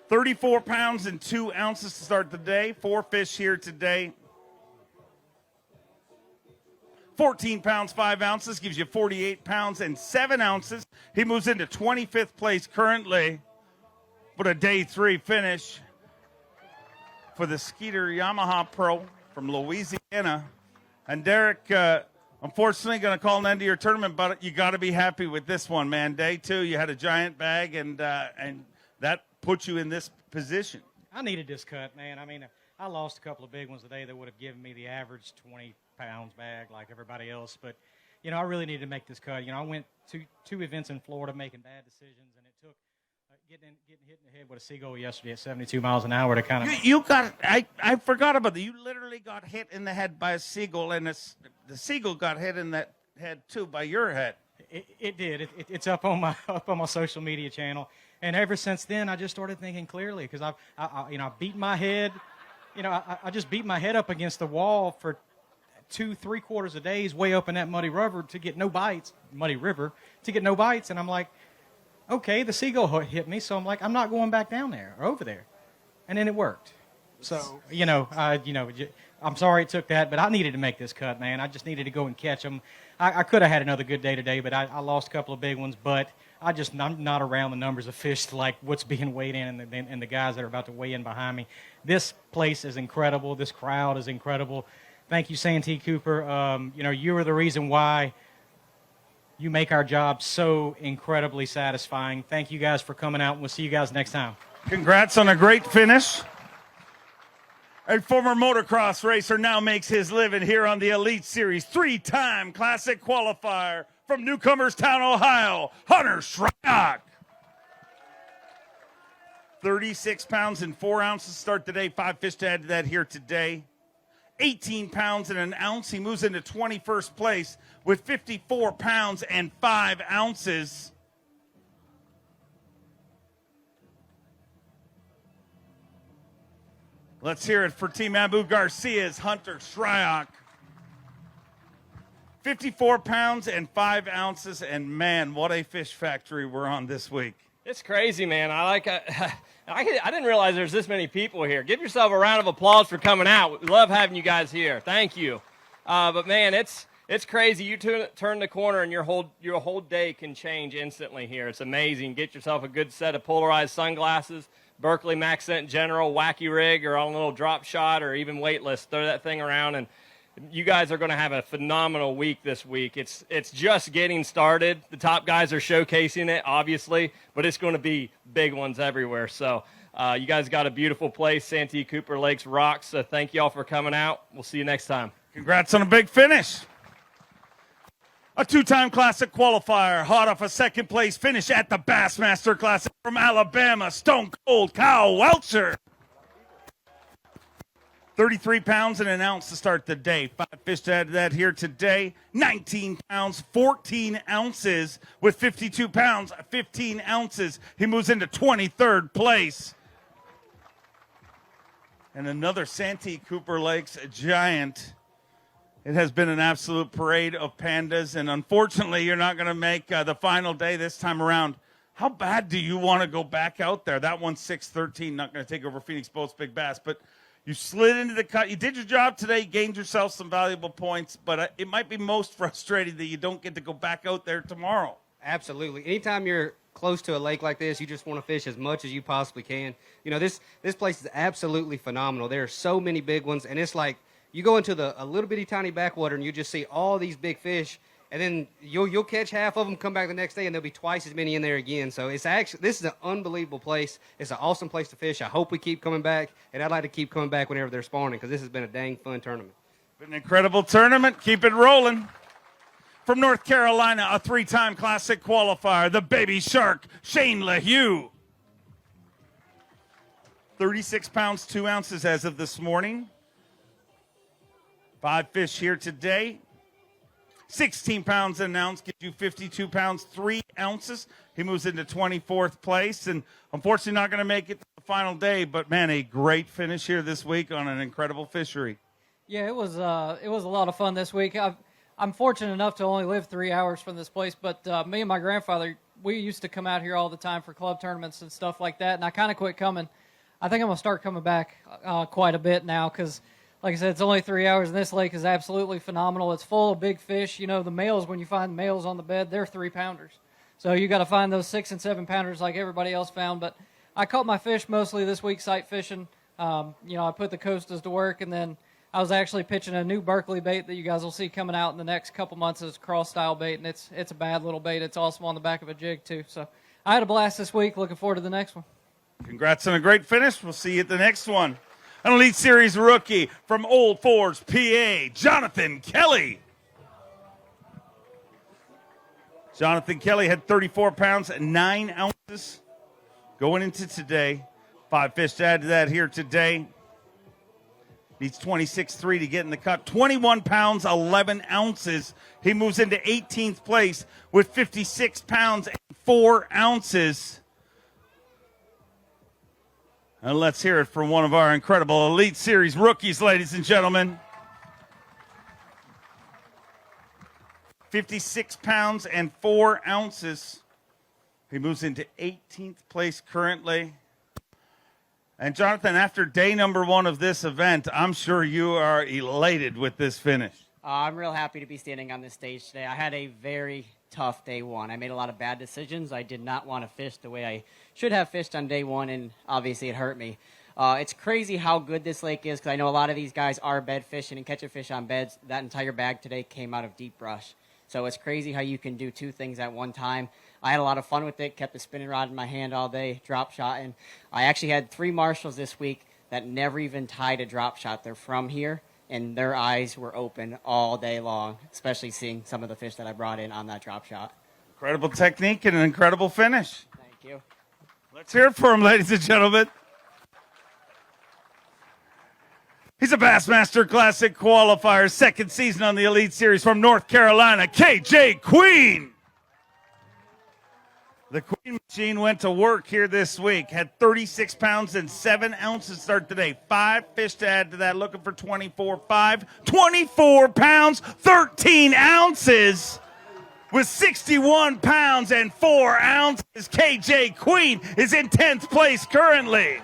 34 pounds and 2 ounces to start the day. 4 fish here today. 14 pounds, 5 ounces gives you 48 pounds and 7 ounces. He moves into 25th place currently, but a day 3 finish for the Skeeter Yamaha Pro from Louisiana. And Derek, unfortunately, going to call an end to your tournament, but you got to be happy with this one, man. Day 2, you had a giant bag, and that put you in this position. I needed this cut, man. I mean, I lost a couple of big ones today that would have given me the average 20 pounds bag like everybody else. But, I really needed to make this cut. I went to two events in Florida making bad decisions, and it took Getting hit in the head with a seagull yesterday at 72 miles an hour to kind of. You got, I forgot about that. You literally got hit in the head by a seagull, and the seagull got hit in that head too by your head. It did. It's up on my social media channel, and ever since then, I just started thinking clearly because I beat my head, I just beat my head up against the wall for 2-3 quarters a days, way up in that muddy river to get no bites, and I'm like, okay, the seagull hit me, so I'm like, I'm not going back down there or over there, and then it worked. So I'm sorry it took that, but I needed to make this cut, man. I just needed to go and catch them. I could have had another good day today, but I lost a couple of big ones. But I'm not around the numbers of fish like what's being weighed in and the guys that are about to weigh in behind me. This place is incredible. This crowd is incredible. Thank you, Santee Cooper. You are the reason why you make our job so incredibly satisfying. Thank you guys for coming out, and we'll see you guys next time. Congrats on a great finish. A former motocross racer now makes his living here on the Elite Series. 3-time Classic qualifier from Newcomerstown, Ohio, Hunter Shryock. 36 pounds and 4 ounces start today. 5 fish to add to that here today. 18 pounds and an ounce. He moves into 21st place with 54 pounds and 5 ounces. Let's hear it for Team Abu Garcia's Hunter Shryock. 54 pounds and 5 ounces, and man, what a fish factory we're on this week. It's crazy, man. I didn't realize there's this many people here. Give yourself a round of applause for coming out. We love having you guys here. Thank you. But man, it's crazy. You turn the corner and your whole day can change instantly here. It's amazing. Get yourself a good set of polarized sunglasses, Berkeley Maxent General wacky rig, or on a little drop shot, or even weightless. Throw that thing around, and you guys are going to have a phenomenal week this week. It's just getting started. The top guys are showcasing it, obviously, but it's going to be big ones everywhere. So you guys got a beautiful place. Santee Cooper Lakes rocks. So thank you all for coming out. We'll see you next time. Congrats on a big finish. A 2-time Classic qualifier, hot off a second place finish at the Bassmaster Classic from Alabama, Stone Cold Kyle Welcher. 33 pounds and an ounce to start the day. 5 fish to add to that here today. 19 pounds, 14 ounces with 52 pounds, 15 ounces. He moves into 23rd place. And another Santee Cooper Lakes giant. It has been an absolute parade of pandas, and unfortunately, you're not going to make the final day this time around. How bad do you want to go back out there? That one's 6-13, not going to take over Phoenix Boats Big Bass, but you slid into the cut. You did your job today, gained yourself some valuable points, but it might be most frustrating that you don't get to go back out there tomorrow. Absolutely. Anytime you're close to a lake like this, you just want to fish as much as you possibly can. This place is absolutely phenomenal. There are so many big ones, and it's like you go into a little bitty tiny backwater and you just see all these big fish, and then you'll catch half of them, come back the next day, and there'll be twice as many in there again. So this is an unbelievable place. It's an awesome place to fish. I hope we keep coming back, and I'd like to keep coming back whenever they're spawning, because this has been a dang fun tournament. Been an incredible tournament. Keep it rolling. From North Carolina, a 3-time Classic qualifier, the Baby Shark, Shane LaHue. 36 pounds, 2 ounces as of this morning. 5 fish here today. 16 pounds an ounce gives you 52 pounds, 3 ounces. He moves into 24th place, and unfortunately not going to make it to the final day, but man, a great finish here this week on an incredible fishery. Yeah, it was a lot of fun this week. I'm fortunate enough to only live 3 hours from this place, but me and my grandfather, we used to come out here all the time for club tournaments and stuff like that, and I kind of quit coming. I think I'm going to start coming back quite a bit now, because like I said, it's only 3 hours, and this lake is absolutely phenomenal. It's full of big fish. The males, when you find males on the bed, they're 3-pounders. So you got to find those 6- and 7-pounders like everybody else found. But I caught my fish mostly this week sight fishing. I put the coastas to work, and then I was actually pitching a new Berkeley bait that you guys will see coming out in the next couple months as cross-style bait, and it's a bad little bait. It's awesome on the back of a jig, too. So I had a blast this week. Looking forward to the next one. Congrats on a great finish. We'll see you at the next one. An Elite Series rookie from Old Forge, PA, Jonathan Kelly. Jonathan Kelly had 34 pounds and 9 ounces going into today. 5 fish to add to that here today. Needs 26.3 to get in the cut. 21 pounds, 11 ounces. He moves into 18th place with 56 pounds and 4 ounces. And let's hear it from one of our incredible Elite Series rookies, ladies and gentlemen. 56 pounds and 4 ounces. He moves into 18th place currently. And Jonathan, after day number 1 of this event, I'm sure you are elated with this finish. I'm real happy to be standing on this stage today. I had a very tough day 1. I made a lot of bad decisions. I did not want to fish the way I should have fished on day 1, and obviously it hurt me. It's crazy how good this lake is, because I know a lot of these guys are bed fishing and catching fish on beds. That entire bag today came out of deep brush. So it's crazy how you can do 2 things at one time. I had a lot of fun with it, kept the spinning rod in my hand all day, drop shotting. I actually had 3 marshals this week that never even tied a drop shot. They're from here, and their eyes were open all day long, especially seeing some of the fish that I brought in on that drop shot. Incredible technique and an incredible finish. Thank you. Let's hear it for him, ladies and gentlemen. He's a Bassmaster Classic qualifier, 2nd season on the Elite Series from North Carolina, KJ Queen. The Queen Machine went to work here this week, had 36 pounds and 7 ounces start today. 5 fish to add to that, looking for 24.5. 24 pounds, 13 ounces. With 61 pounds and 4 ounces, KJ Queen is in 10th place currently.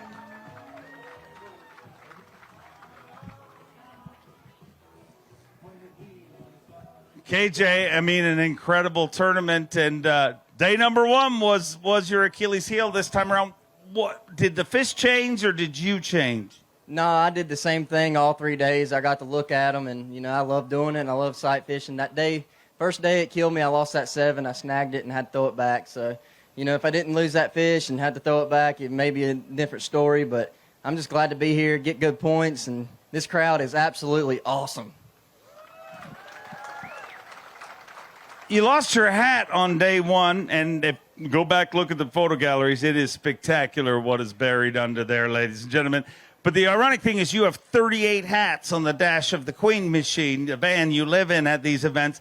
KJ, I mean, an incredible tournament, and day number 1 was your Achilles heel this time around. What did the fish change, or did you change? No, I did the same thing all 3 days. I got to look at them, and I love doing it. And I love sight fishing. That day, first day it killed me. I lost that 7. I snagged it and had to throw it back. So, if I didn't lose that fish and had to throw it back, it may be a different story. But I'm just glad to be here, get good points, and this crowd is absolutely awesome. You lost your hat on day 1, and go back, look at the photo galleries. It is spectacular what is buried under there, ladies and gentlemen. But the ironic thing is you have 38 hats on the dash of the Queen Machine, the van you live in at these events.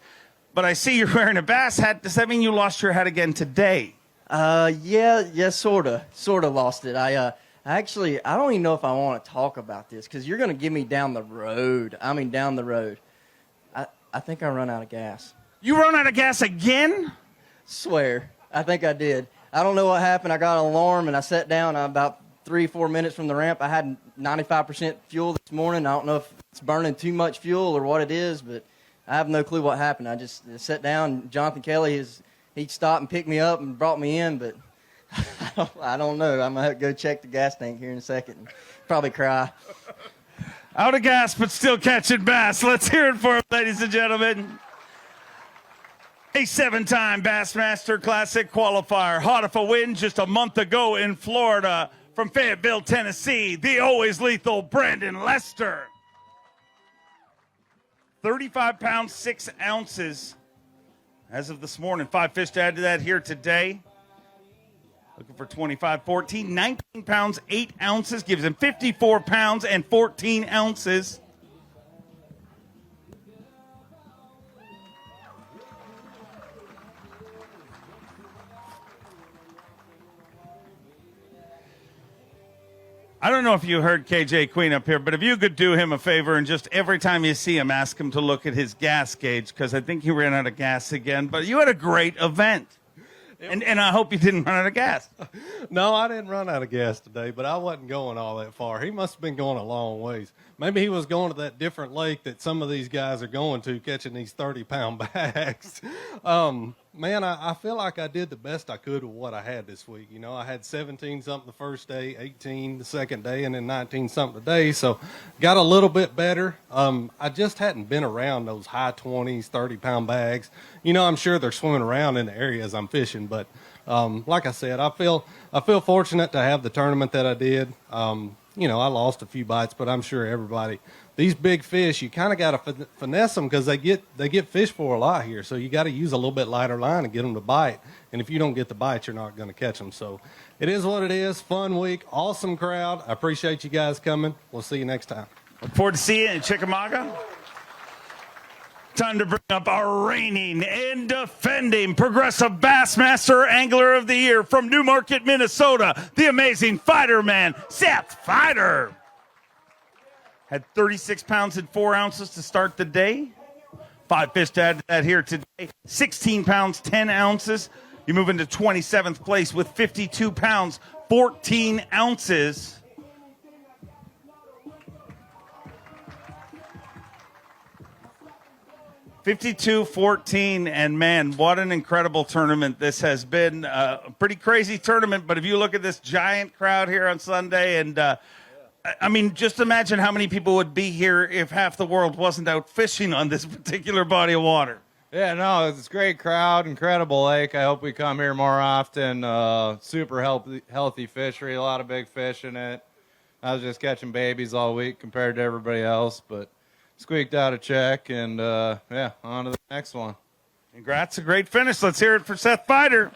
But I see you're wearing a Bass hat. Does that mean you lost your hat again today? Yeah, sort of lost it. I don't even know if I want to talk about this, because you're going to get me down the road. Down the road. I think I run out of gas. You run out of gas again? Swear. I think I did. I don't know what happened. I got an alarm, and I sat down about 3-4 minutes from the ramp. I had 95% fuel this morning. I don't know if it's burning too much fuel or what it is, but I have no clue what happened. I just sat down. Jonathan Kelly, he stopped and picked me up and brought me in, but I don't know. I'm going to have to go check the gas tank here in a second and probably cry. Out of gas, but still catching bass. Let's hear it for him, ladies and gentlemen. A 7-time Bassmaster Classic qualifier, hot off a win just a month ago in Florida from Fayetteville, Tennessee, the always lethal Brandon Lester. 35 pounds, 6 ounces as of this morning. 5 fish to add to that here today. Looking for 25.14, 19 pounds, 8 ounces, gives him 54 pounds and 14 ounces. I don't know if you heard KJ Queen up here, but if you could do him a favor and just every time you see him, ask him to look at his gas gauge, because I think he ran out of gas again. But you had a great event, and I hope you didn't run out of gas. No, I didn't run out of gas today, but I wasn't going all that far. He must have been going a long ways. Maybe he was going to that different lake that some of these guys are going to, catching these 30-pound bags. Man, I feel like I did the best I could with what I had this week. I had 17-something the first day, 18 the second day, and then 19-something today. So got a little bit better. I just hadn't been around those high 20s, 30-pound bags. I'm sure they're swimming around in the areas I'm fishing, but like I said, I feel fortunate to have the tournament that I did. I lost a few bites, but I'm sure everybody, these big fish, you kind of got to finesse them because they get fished for a lot here. So you got to use a little bit lighter line to get them to bite. And if you don't get the bite, you're not going to catch them. So it is what it is. Fun week, awesome crowd. I appreciate you guys coming. We'll see you next time. Look forward to seeing you in Chickamauga. Time to bring up our reigning and defending Progressive Bassmaster Angler of the Year from Newmarket, Minnesota, the amazing fighter man, Seth Fighter. Had 36 pounds and 4 ounces to start the day. 5 fish to add to that here today. 16 pounds, 10 ounces. You move into 27th place with 52 pounds, 14 ounces. $52-14, and man, what an incredible tournament this has been. A pretty crazy tournament, but if you look at this giant crowd here on Sunday, and I mean, just imagine how many people would be here if half the world wasn't out fishing on this particular body of water. Yeah, no, it's a great crowd, incredible lake. I hope we come here more often. Super healthy fishery, a lot of big fish in it. I was just catching babies all week compared to everybody else, but squeaked out a check, and yeah, on to the next one. Congrats, a great finish. Let's hear it for Seth Fighter.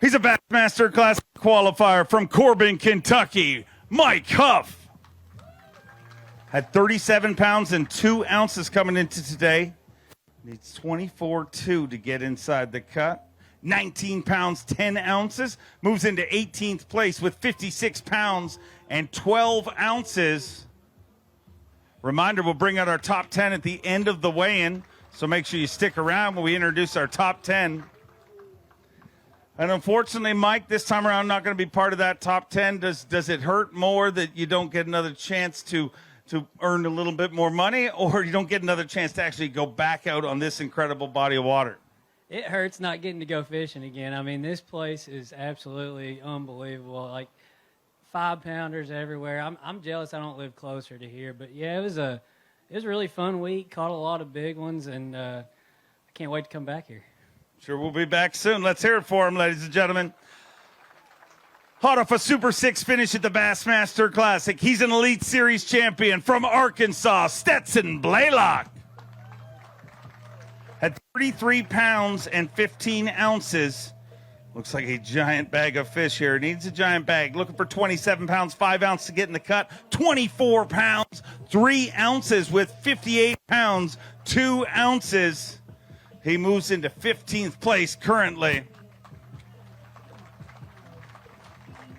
He's a Bassmaster Classic qualifier from Corbin, Kentucky. Mike Huff had 37 pounds and 2 ounces coming into today. Needs 24.2 to get inside the cut. 19 pounds, 10 ounces. Moves into 18th place with 56 pounds and 12 ounces. Reminder, we'll bring out our top 10 at the end of the weigh-in, so make sure you stick around when we introduce our top 10. And unfortunately, Mike, this time around, I'm not going to be part of that top 10. Does it hurt more that you don't get another chance to earn a little bit more money, or you don't get another chance to actually go back out on this incredible body of water? It hurts not getting to go fishing again. I mean, this place is absolutely unbelievable. Like, 5-pounders everywhere. I'm jealous I don't live closer to here, but yeah, it was a really fun week. Caught a lot of big ones, and I can't wait to come back here. Sure, we'll be back soon. Let's hear it for him, ladies and gentlemen. Hot off a Super 6 finish at the Bassmaster Classic, he's an Elite Series champion from Arkansas, Stetson Blaylock. Had 33 pounds and 15 ounces. Looks like a giant bag of fish here. Needs a giant bag. Looking for 27 pounds, 5 ounces to get in the cut. 24 pounds, 3 ounces with 58 pounds, 2 ounces. He moves into 15th place currently.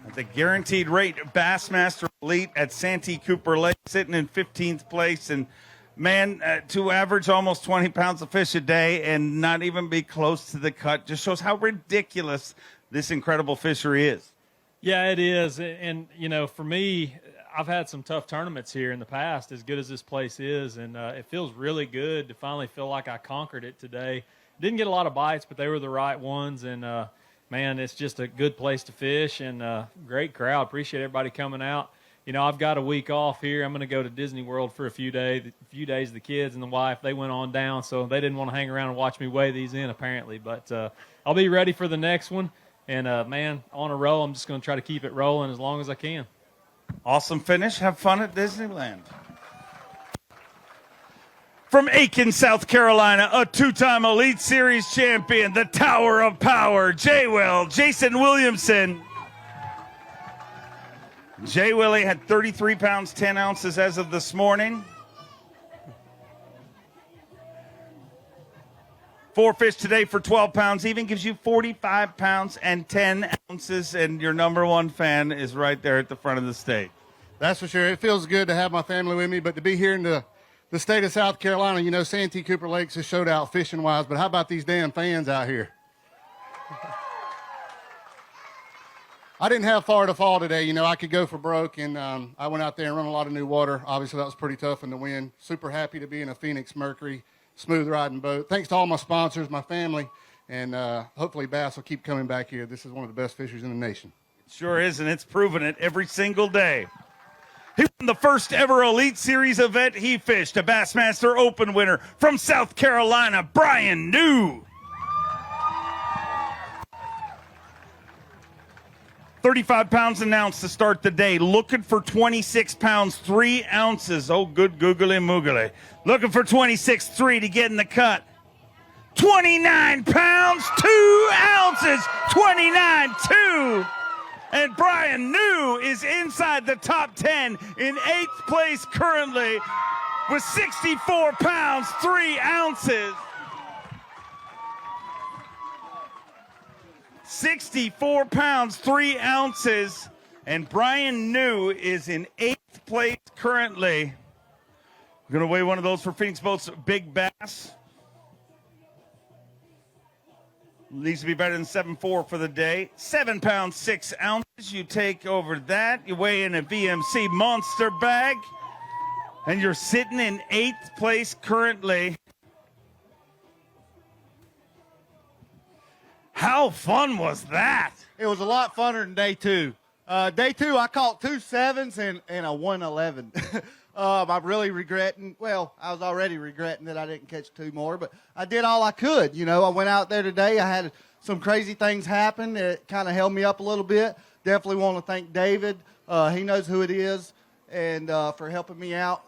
At the guaranteed rate, Bassmaster Elite at Santee Cooper Lakes, sitting in 15th place. And man, to average almost 20 pounds of fish a day and not even be close to the cut just shows how ridiculous this incredible fishery is. Yeah, it is. And, for me, I've had some tough tournaments here in the past, as good as this place is, and it feels really good to finally feel like I conquered it today. Didn't get a lot of bites, but they were the right ones, and, man, it's just a good place to fish, and great crowd. Appreciate everybody coming out. I've got a week off here. I'm going to go to Disney World for a few days. The kids and the wife, they went on down, so they didn't want to hang around and watch me weigh these in, apparently. But I'll be ready for the next one. And, man, on a roll, I'm just going to try to keep it rolling as long as I can. Awesome finish. Have fun at Disneyland. From Aiken, South Carolina, a 2-time Elite Series champion, the Tower of Power, Jason Williamson. Jay Willie had 33 pounds, 10 ounces as of this morning. 4 fish today for 12 pounds even gives you 45 pounds and 10 ounces, and your number one fan is right there at the front of the stage. That's for sure. It feels good to have my family with me, but to be here in the state of South Carolina, Santee Cooper Lakes has showed out fishing-wise, but how about these damn fans out here? I didn't have far to fall today. I could go for broke, and I went out there and run a lot of new water. Obviously, that was pretty tough in the wind. Super happy to be in a Phoenix Mercury smooth riding boat. Thanks to all my sponsors, my family, and hopefully Bass will keep coming back here. This is one of the best fisheries in the nation. It sure is, and it's proven it every single day. He won the first ever Elite Series event he fished, a Bassmaster Open winner from South Carolina, Brian New. 35 pounds an ounce to start the day. Looking for 26 pounds, 3 ounces. Oh, good googly moogly. Looking for 26.3 to get in the cut. 29 pounds, 2 ounces. 29.2. And Brian New is inside the top 10 in 8th place currently with 64 pounds, 3 ounces. 64 pounds, 3 ounces. And Brian New is in 8th place currently. We're going to weigh one of those for Phoenix Boats Big Bass. Needs to be better than 7.4 for the day. 7 pounds, 6 ounces. You take over that. You weigh in a VMC monster bag. And you're sitting in 8th place currently. How fun was that? It was a lot funner than day 2. Day 2, I caught 2 7s and a 111. I'm really regretting. Well, I was already regretting that I didn't catch 2 more, but I did all I could. You know, I went out there today. I had some crazy things happen that kind of held me up a little bit. Definitely want to thank David. He knows who it is, and for helping me out.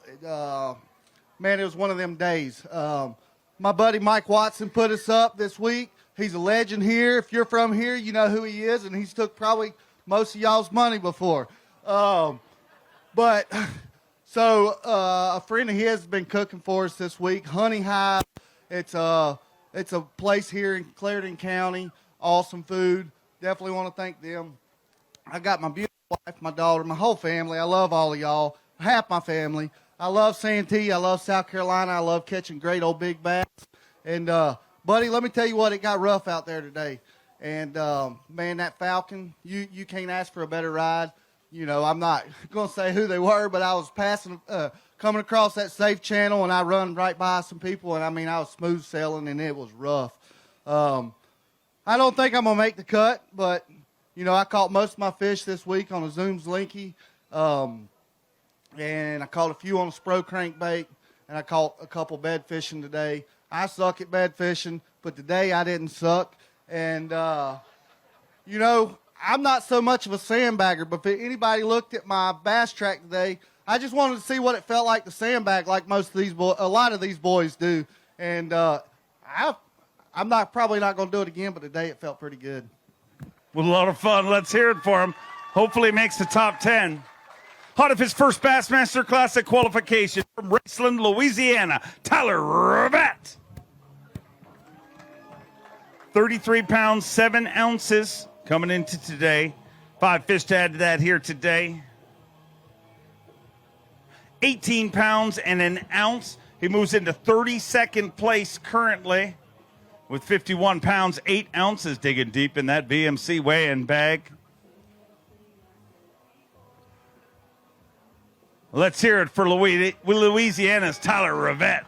Man, it was one of them days. My buddy Mike Watson put us up this week. He's a legend here. If you're from here, you know who he is, and he's took probably most of y'all's money before. So a friend of his has been cooking for us this week. Honey Hive. It's a place here in Clarendon County. Awesome food. Definitely want to thank them. I got my beautiful wife, my daughter, my whole family. I love all of y'all. Half my family. I love Santee. I love South Carolina. I love catching great old big bass. And buddy, let me tell you what, it got rough out there today. And man, that Falcon, you can't ask for a better ride. You know, I'm not going to say who they were, but I was coming across that safe channel, and I run right by some people, and I mean, I was smooth sailing, and it was rough. I don't think I'm going to make the cut, but, you know, I caught most of my fish this week on a Zoom Slinky, and I caught a few on a Spro crankbait, and I caught a couple bed fishing today. I suck at bed fishing, but today I didn't suck, and, you know, I'm not so much of a sandbagger, but if anybody looked at my bass track today, I just wanted to see what it felt like to sandbag like a lot of these boys do. And I'm probably not going to do it again, but today it felt pretty good. With a lot of fun. Let's hear it for him. Hopefully he makes the top 10. Hot of his first Bassmaster Classic qualification from Raceland, Louisiana, Tyler Rabat. 33 pounds, 7 ounces. Coming into today. 5 fish to add to that here today. 18 pounds and an ounce. He moves into 32nd place currently with 51 pounds, 8 ounces, digging deep in that VMC weigh-in bag. Let's hear it for Louisiana's Tyler Rivette.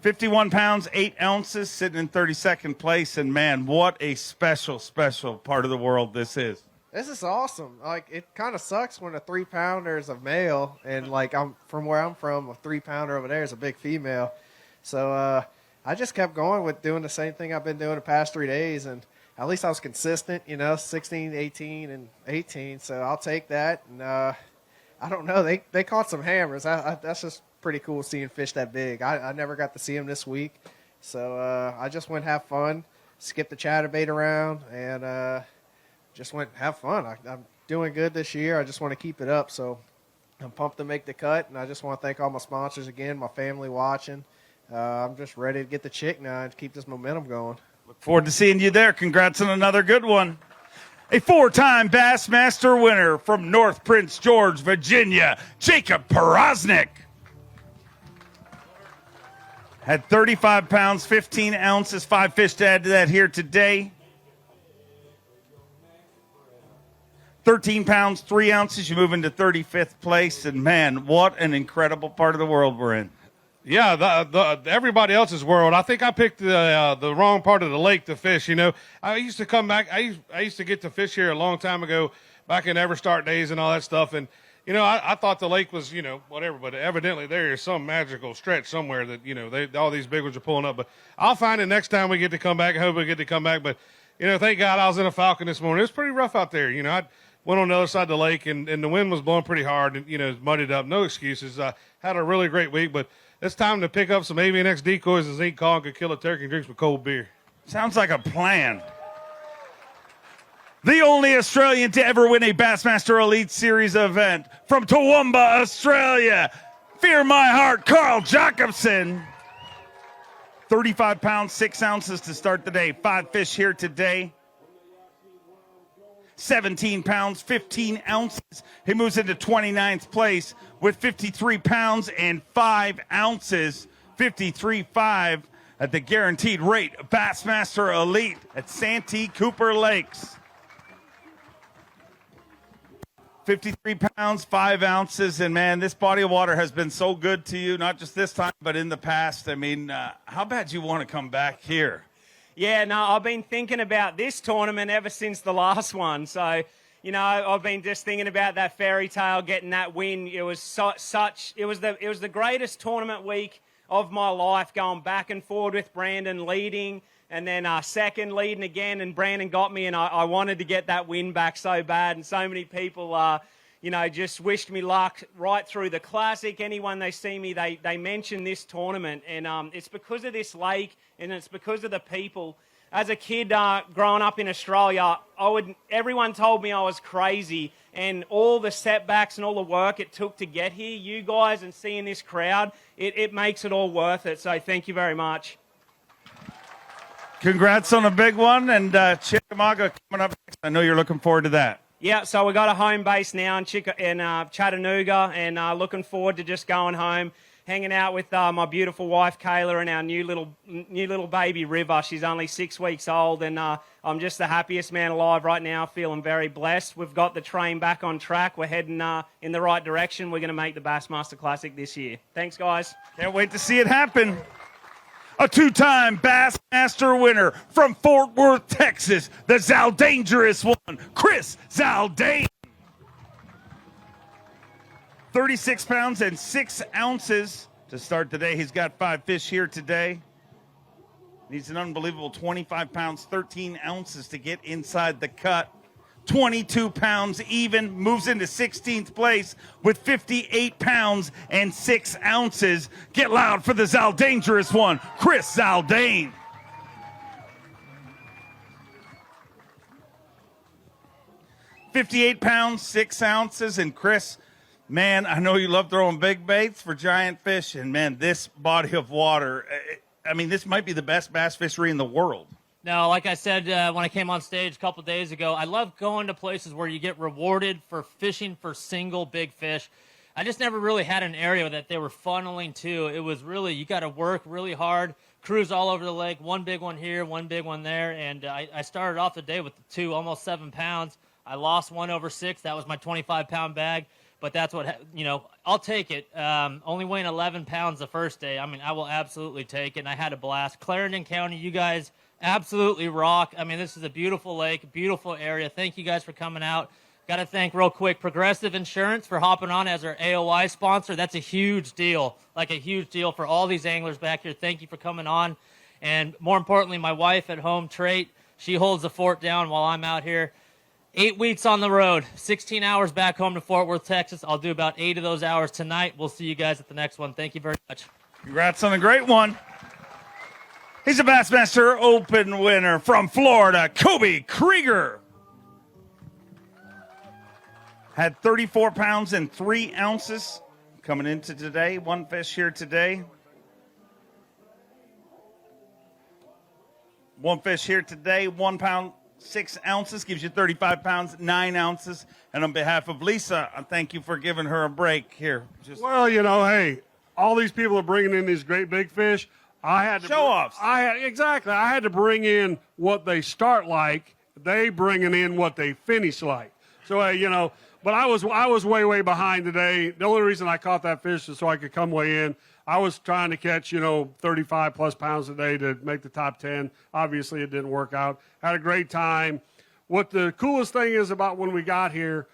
51 pounds, 8 ounces, sitting in 32nd place. And, man, what a special, special part of the world this is. This is awesome. Like, it kind of sucks when a 3-pounder is a male, and, like, I'm from where I'm from, a 3-pounder over there is a big female. So I just kept going with doing the same thing I've been doing the past 3 days, and at least I was consistent, you know, 16, 18, and 18. So I'll take that. And I don't know. They caught some hammers. That's just pretty cool seeing fish that big. I never got to see them this week, so I just went have fun, skip the chatterbait around, and just went have fun. I'm doing good this year. I just want to keep it up, so I'm pumped to make the cut, and I just want to thank all my sponsors again, my family watching. I'm just ready to get the chick now and keep this momentum going. Look forward to seeing you there. Congrats on another good one. A 4-time Bassmaster winner from North Prince George, Virginia, Jacob Porosnik. Had 35 pounds, 15 ounces, 5 fish to add to that here today. 13 pounds, 3 ounces. You move into 35th place. And, man, what an incredible part of the world we're in. Yeah, everybody else's world. I think I picked the wrong part of the lake to fish. You know, I used to come back. I used to get to fish here a long time ago, back in Everstart days and all that stuff. And you know, I thought the lake was, you know, whatever. But evidently there is some magical stretch somewhere that, you know, all these big ones are pulling up. But I'll find it next time we get to come back. I hope we get to come back. But thank God I was in a Falcon this morning. It was pretty rough out there. I went on the other side of the lake, and the wind was blowing pretty hard, and, it's muddied up. No excuses. I had a really great week, but it's time to pick up some AVNX decoys and zinc call and could kill a turkey and drink some cold beer. Sounds like a plan. The only Australian to ever win a Bassmaster Elite Series event from Toowoomba, Australia. Fear my heart, Carl Jacobson. 35 pounds, 6 ounces to start the day. 5 fish here today. 17 pounds, 15 ounces. He moves into 29th place with 53 pounds and 5 ounces. 53.5 at the guaranteed rate. Bassmaster Elite at Santee Cooper Lakes. 53 pounds, 5 ounces. And, man, this body of water has been so good to you, not just this time, but in the past. I mean, how bad do you want to come back here? Yeah, no, I've been thinking about this tournament ever since the last one. So, I've been just thinking about that fairy tale, getting that win. It was it was the greatest tournament week of my life, going back and forward with Brandon leading, and then second leading again, and Brandon got me, and I wanted to get that win back so bad, and so many people just wished me luck right through the Classic. Anyone they see me, they mention this tournament, and it's because of this lake, and it's because of the people. As a kid growing up in Australia, everyone told me I was crazy, and all the setbacks and all the work it took to get here, you guys and seeing this crowd, it makes it all worth it. So thank you very much. Congrats on a big one, and Chickamauga coming up next. I know you're looking forward to that. Yeah, so we got a home base now in Chattanooga, and looking forward to just going home, hanging out with my beautiful wife Kayla and our new little baby River. She's only 6 weeks old, and I'm just the happiest man alive right now, feeling very blessed. We've got the train back on track. We're heading in the right direction. We're going to make the Bassmaster Classic this year. Thanks, guys. Can't wait to see it happen. A 2-time Bassmaster winner from Fort Worth, Texas, the Zaldangerous one, Chris Zaldane. 36 pounds and 6 ounces to start today. He's got 5 fish here today. Needs an unbelievable 25 pounds, 13 ounces to get inside the cut. 22 pounds even, moves into 16th place with 58 pounds and 6 ounces. Get loud for the Zaldangerous one, Chris Zaldane. $58 pounds, 6 ounces, and Chris, man, I know you love throwing big baits for giant fish, and man, this body of water, this might be the best bass fishery in the world. No, like I said when I came on stage a couple of days ago, I love going to places where you get rewarded for fishing for single big fish. I just never really had an area that they were funneling to. It was really, you got to work really hard, cruise all over the lake, one big one here, one big one there, and I started off the day with 2, almost 7 pounds. I lost 1 over 6. That was my 25-pound bag, but that's what, I'll take it. Only weighing 11 pounds the first day. I will absolutely take it, and I had a blast. Clarendon County, you guys absolutely rock. This is a beautiful lake, beautiful area. Thank you guys for coming out. Got to thank real quick Progressive Insurance for hopping on as our AOI sponsor. That's a huge deal, like a huge deal for all these anglers back here. Thank you for coming on. And more importantly, my wife at home, Trait, she holds the fort down while I'm out here. 8 weeks on the road, 16 hours back home to Fort Worth, Texas. I'll do about 8 of those hours tonight. We'll see you guys at the next one. Thank you very much. Congrats on a great one. He's a Bassmaster Open winner from Florida, Kobe Krieger. Had 34 pounds and 3 ounces coming into today. 1 fish here today. 1 fish here today, 1 pound, 6 ounces, gives you 35 pounds, 9 ounces. And on behalf of Lisa, I thank you for giving her a break here. Well, hey, all these people are bringing in these great big fish. I had to show-offs. I had to bring in what they start like. They bringing in what they finish like. So, but I was way behind today. The only reason I caught that fish is so I could come weigh in. I was trying to catch, 35 plus pounds a day to make the top 10. Obviously, it didn't work out. Had a great time. What the coolest thing is about when we got here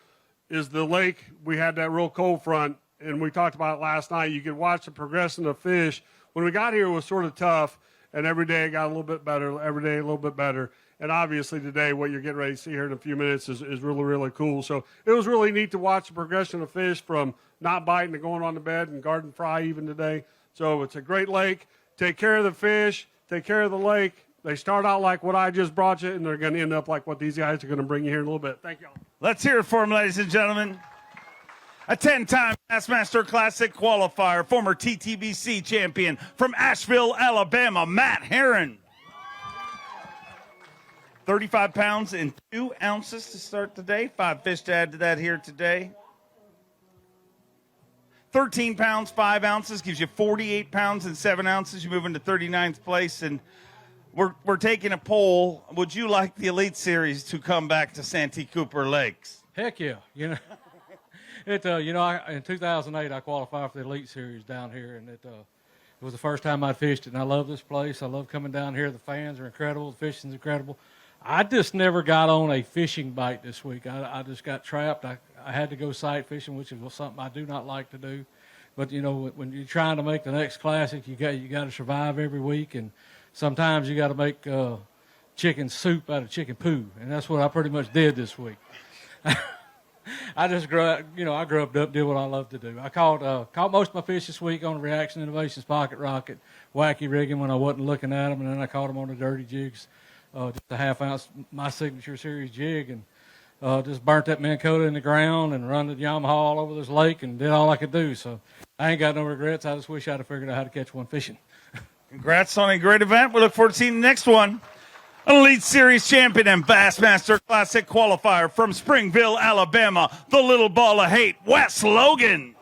is the lake. We had that real cold front, and we talked about it last night. You could watch the progression of fish. When we got here, it was sort of tough, and every day it got a little bit better, every day a little bit better. And obviously today, what you're getting ready to see here in a few minutes is really, really cool. So it was really neat to watch the progression of fish from not biting to going on the bed and garden fry even today. So it's a great lake. Take care of the fish, take care of the lake. They start out like what I just brought you, and they're going to end up like what these guys are going to bring you here in a little bit. Thank you all. Let's hear it for him, ladies and gentlemen. A 10-time Bassmaster Classic qualifier, former TTBC champion from Asheville, Alabama, Matt Herron. 35 pounds and 2 ounces to start the day. 5 fish to add to that here today. 13 pounds, 5 ounces gives you 48 pounds and 7 ounces. You move into 39th place, and we're taking a poll. Would you like the Elite Series to come back to Santee Cooper Lakes? Heck yeah. In 2008, I qualified for the Elite Series down here, and it was the first time I fished it, and I love this place. I love coming down here. The fans are incredible. The fishing's incredible. I just never got on a fishing bite this week. I just got trapped. I had to go sight fishing, which is something I do not like to do. But, when you're trying to make the next classic, you got to survive every week, and sometimes you got to make chicken soup out of chicken poo, and that's what I pretty much did this week. I just grew up, did what I love to do. I caught most of my fish this week on the Reaction Innovations Pocket Rocket, wacky rigging when I wasn't looking at them, and then I caught them on the dirty jigs, just a half-ounce, my signature series jig, and just burnt that Minn Kota in the ground and run the Yamaha all over this lake and did all I could do. So I ain't got no regrets. I just wish I'd have figured out how to catch one fishing. Congrats on a great event. We look forward to seeing the next one. An Elite Series champion and Bassmaster Classic qualifier from Springville, Alabama, the little ball of hate, Wes Logan.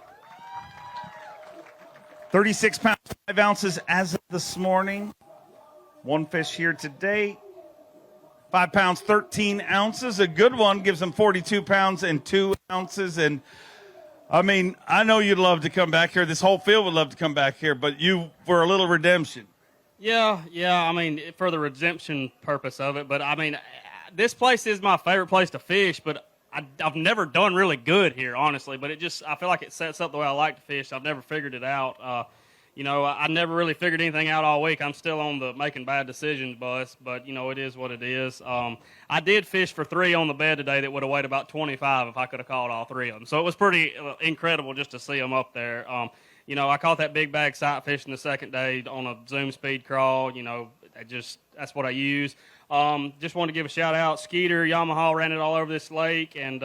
36 pounds, 5 ounces as of this morning. 1 fish here today. 5 pounds, 13 ounces. A good one gives him 42 pounds and 2 ounces. And, I know you'd love to come back here. This whole field would love to come back here, but you were a little redemption. Yeah, for the redemption purpose of it. But, this place is my favorite place to fish, but I've never done really good here, honestly. But I feel like it sets up the way I like to fish. I've never figured it out. I never really figured anything out all week. I'm still on the making bad decisions bus, but, it is what it is. I did fish for 3 on the bed today that would have weighed about 25 if I could have caught all 3 of them. So it was pretty incredible just to see them up there. I caught that big bag sight fishing the second day on a Zoom speed crawl. That's what I use. Just wanted to give a shout out. Skeeter, Yamaha ran it all over this lake, and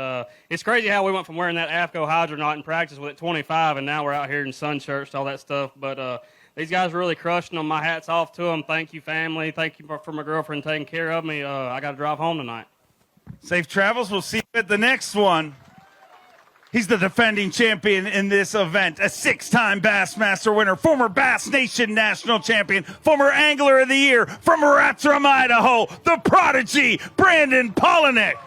it's crazy how we went from wearing that AFCO Hydronaut in practice with 25, and now we're out here in sun shirts, all that stuff. But these guys are really crushing them. My hat's off to them. Thank you, family. Thank you for my girlfriend taking care of me. I got to drive home tonight. Safe travels. We'll see you at the next one. He's the defending champion in this event, a 6-time Bassmaster winner, former Bass Nation national champion, former Angler of the Year from Rathdrum, Idaho, the prodigy, Brandon Polinick.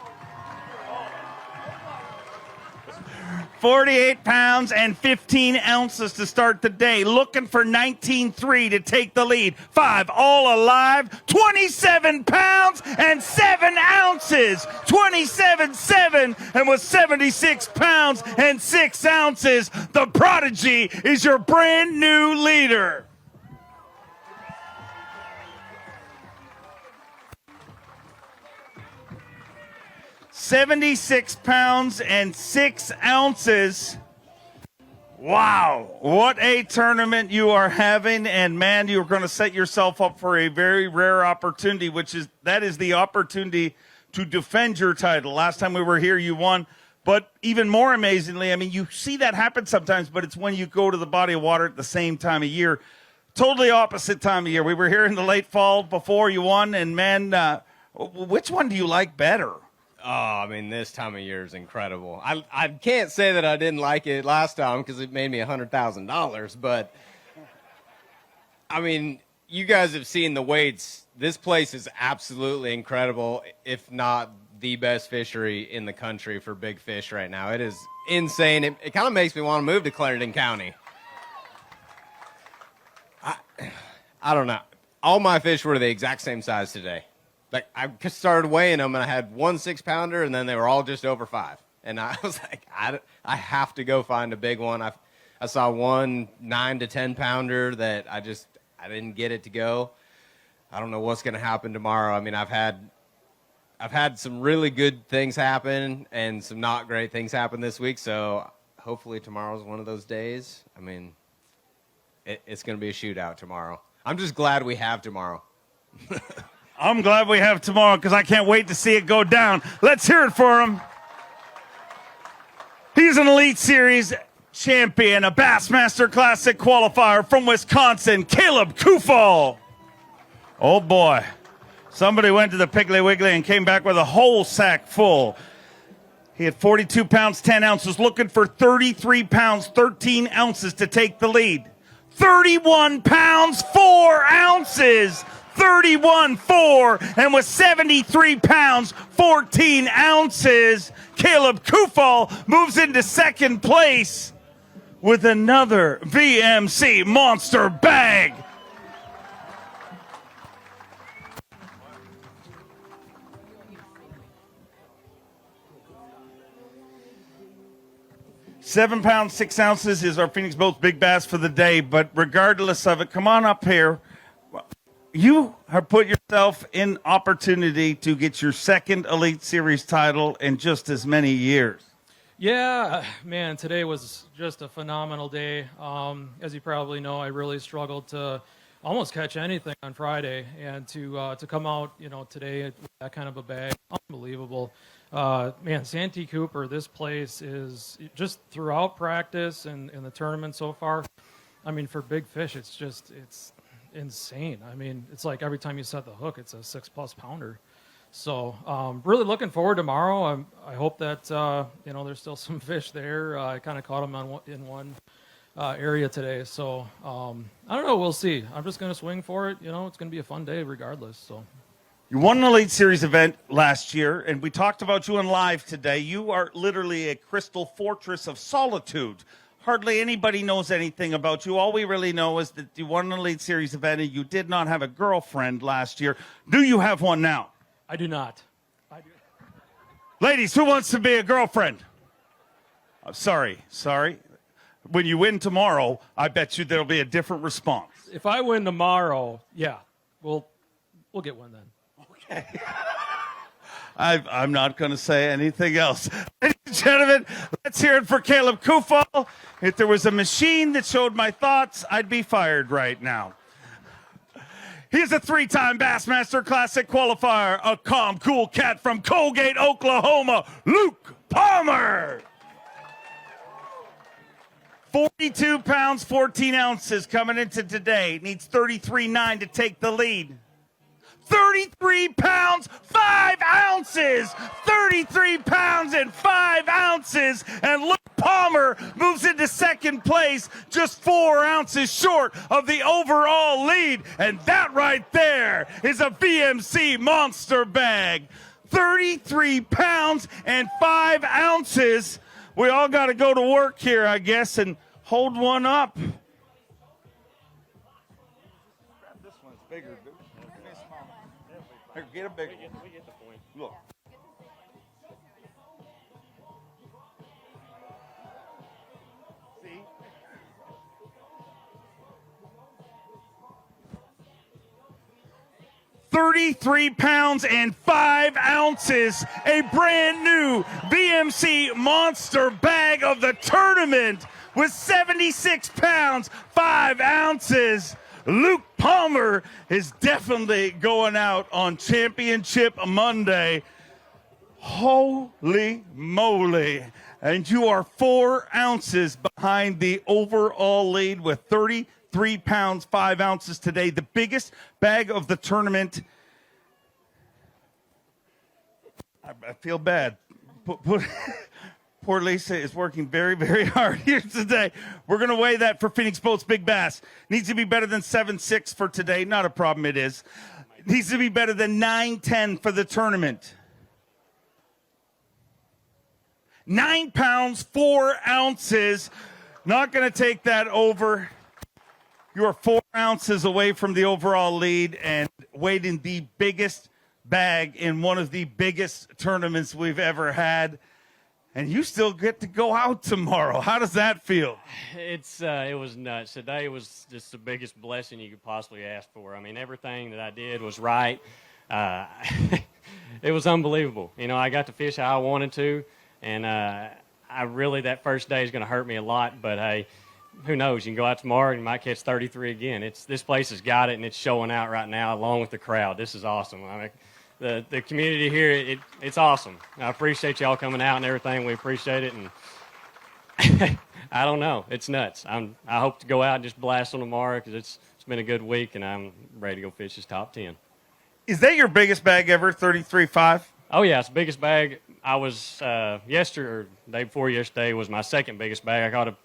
48 pounds and 15 ounces to start the day. Looking for 19-3 to take the lead. 5 all alive. 27 pounds and 7 ounces. 27-7 and with 76 pounds and 6 ounces. The prodigy is your brand new leader. $76 pounds and 6 ounces. Wow, what a tournament you are having, and man, you're going to set yourself up for a very rare opportunity, that is the opportunity to defend your title. Last time we were here, you won, but even more amazingly, you see that happen sometimes, but it's when you go to the body of water at the same time of year. Totally opposite time of year. We were here in the late fall before you won, and man, which one do you like better? Oh, this time of year is incredible. I can't say that I didn't like it last time because it made me $100,000, but, you guys have seen the weights. This place is absolutely incredible, if not the best fishery in the country for big fish right now. It is insane. It kind of makes me want to move to Clarendon County. I don't know. All my fish were the exact same size today. Like, I started weighing them, and I had 1 6-pounder, and then they were all just over 5. And I was like, I have to go find a big one. I saw one 9 to 10-pounder that I didn't get it to go. I don't know what's going to happen tomorrow. I mean, I've had some really good things happen and some not great things happen this week. So hopefully tomorrow's one of those days. I mean, it's going to be a shootout tomorrow. I'm just glad we have tomorrow. I'm glad we have tomorrow because I can't wait to see it go down. Let's hear it for him. He's an Elite Series champion, a Bassmaster Classic qualifier from Wisconsin, Caleb Kufal. Oh boy. Somebody went to the Piggly Wiggly and came back with a whole sack full. He had 42 pounds, 10 ounces, looking for 33 pounds, 13 ounces to take the lead. 31 pounds, 4 ounces. 31-4, and with 73 pounds, 14 ounces, Caleb Kufal moves into second place with another VMC monster bag. £7, 6 ounces is our Phoenix Boats Big Bass for the day, but regardless of it, come on up here. You have put yourself in opportunity to get your second Elite Series title in just as many years. Yeah, man, today was just a phenomenal day. As you probably know, I really struggled to almost catch anything on Friday, and to come out, today with that kind of a bag, unbelievable. Man, Santee Cooper, this place is just throughout practice and in the tournament so far. I mean, for big fish, it's insane. I mean, it's like every time you set the hook, it's a 6+ pounder. So really looking forward tomorrow. I hope that there's still some fish there. I kind of caught them in one area today. So I don't know. We'll see. I'm just going to swing for it. It's going to be a fun day regardless. So. You won an Elite Series event last year, and we talked about you in live today. You are literally a crystal fortress of solitude. Hardly anybody knows anything about you. All we really know is that you won an Elite Series event and you did not have a girlfriend last year. Do you have one now? I do not. Ladies, who wants to be a girlfriend? Sorry. When you win tomorrow, I bet you there'll be a different response. If I win tomorrow, yeah, we'll get one then. Okay. I'm not going to say anything else. Ladies and gentlemen, let's hear it for Caleb Kufal. If there was a machine that showed my thoughts, I'd be fired right now. He's a 3-time Bassmaster Classic qualifier, a calm, cool cat from Colgate, Oklahoma, Luke Palmer. 42 pounds, 14 ounces coming into today. Needs 33.9 to take the lead. 33 pounds, 5 ounces. 33 pounds and 5 ounces. And Luke Palmer moves into second place, just 4 ounces short of the overall lead. And that right there is a VMC monster bag. 33 pounds and 5 ounces. We all got to go to work here, I guess, and hold one up. Grab this one. It's bigger, dude. Here, get a big one. We get the point. Look. See? £33 and 5 ounces, a brand new VMC monster bag of the tournament with 76 pounds, 5 ounces. Luke Palmer is definitely going out on Championship Monday. Holy moly. And you are 4 ounces behind the overall lead with 33 pounds, 5 ounces today. The biggest bag of the tournament. I feel bad. Poor Lisa is working very, very hard here today. We're going to weigh that for Phoenix Boats Big Bass. Needs to be better than 7.6 for today. Not a problem, it is. Needs to be better than 9.10 for the tournament. 9 pounds, 4 ounces. Not going to take that over. You are 4 ounces away from the overall lead and weighed in the biggest bag in one of the biggest tournaments we've ever had. and you still get to go out tomorrow. How does that feel? It was nuts. Today was just the biggest blessing you could possibly ask for. I mean, everything that I did was right. It was unbelievable. You know, I got to fish how I wanted to, and that first day is going to hurt me a lot, but hey, who knows? You can go out tomorrow and you might catch 33 again. This place has got it, and it's showing out right now along with the crowd. This is awesome. I mean, the community here, it's awesome. I appreciate y'all coming out and everything. We appreciate it, and I don't know. It's nuts. I hope to go out and just blast on tomorrow because it's been a good week, and I'm ready to go fish this top 10. Is that your biggest bag ever, 33.5? Oh, yeah, it's the biggest bag. I was day before yesterday was my second biggest bag. I caught a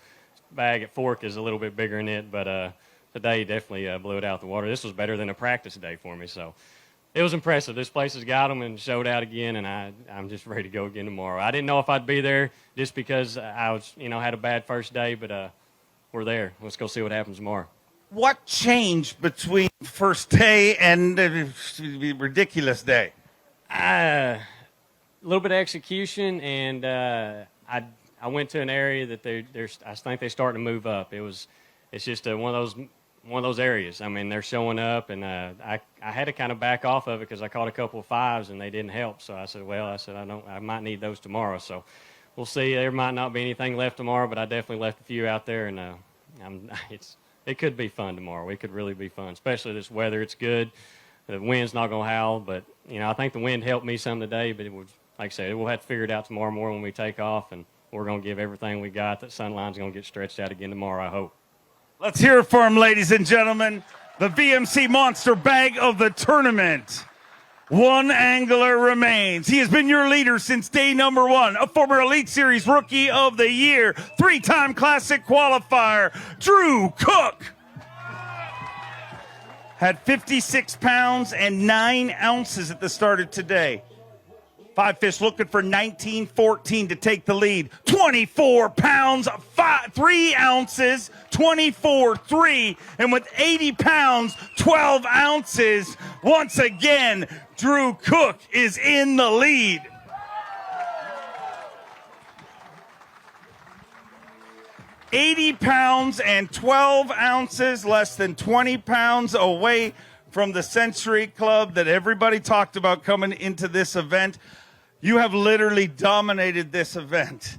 bag at Fork is a little bit bigger than it, but today definitely blew it out the water. This was better than a practice day for me, so it was impressive. This place has got them and showed out again, and I'm just ready to go again tomorrow. I didn't know if I'd be there just because I was, had a bad first day, but we're there. Let's go see what happens tomorrow. What changed between first day and ridiculous day? A little bit of execution, and I went to an area that I think they're starting to move up. It's just one of those areas. I mean, they're showing up, and I had to kind of back off of it because I caught a couple of fives and they didn't help. So I said, I might need those tomorrow. So we'll see. There might not be anything left tomorrow, but I definitely left a few out there, and it could be fun tomorrow. It could really be fun, especially this weather. It's good. The wind's not going to howl, but I think the wind helped me some today. But it was, like I said, we'll have to figure it out tomorrow morning when we take off, and we're going to give everything we got. That sun line's going to get stretched out again tomorrow, I hope. Let's hear it for him, ladies and gentlemen. The VMC Monster Bag of the tournament. One angler remains. He has been your leader since day number one, a former Elite Series Rookie of the Year, 3-time Classic qualifier, Drew Cook. Had 56 pounds and 9 ounces at the start of today. 5 fish looking for 19-14 to take the lead. 24 pounds, 3 ounces, 24-3. And with 80 pounds, 12 ounces, once again, Drew Cook is in the lead. $80 pounds and 12 ounces, less than 20 pounds away from the Century Club that everybody talked about coming into this event. You have literally dominated this event.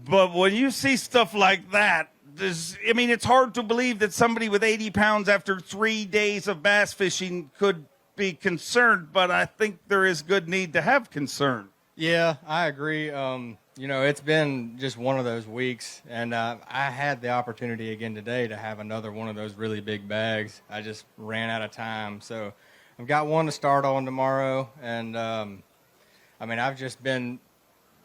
But when you see stuff like that, it's hard to believe that somebody with 80 pounds after 3 days of bass fishing could be concerned, but I think there is good need to have concern. Yeah, I agree. It's been just one of those weeks, and I had the opportunity again today to have another one of those really big bags. I just ran out of time. So I've got one to start on tomorrow, and I've just been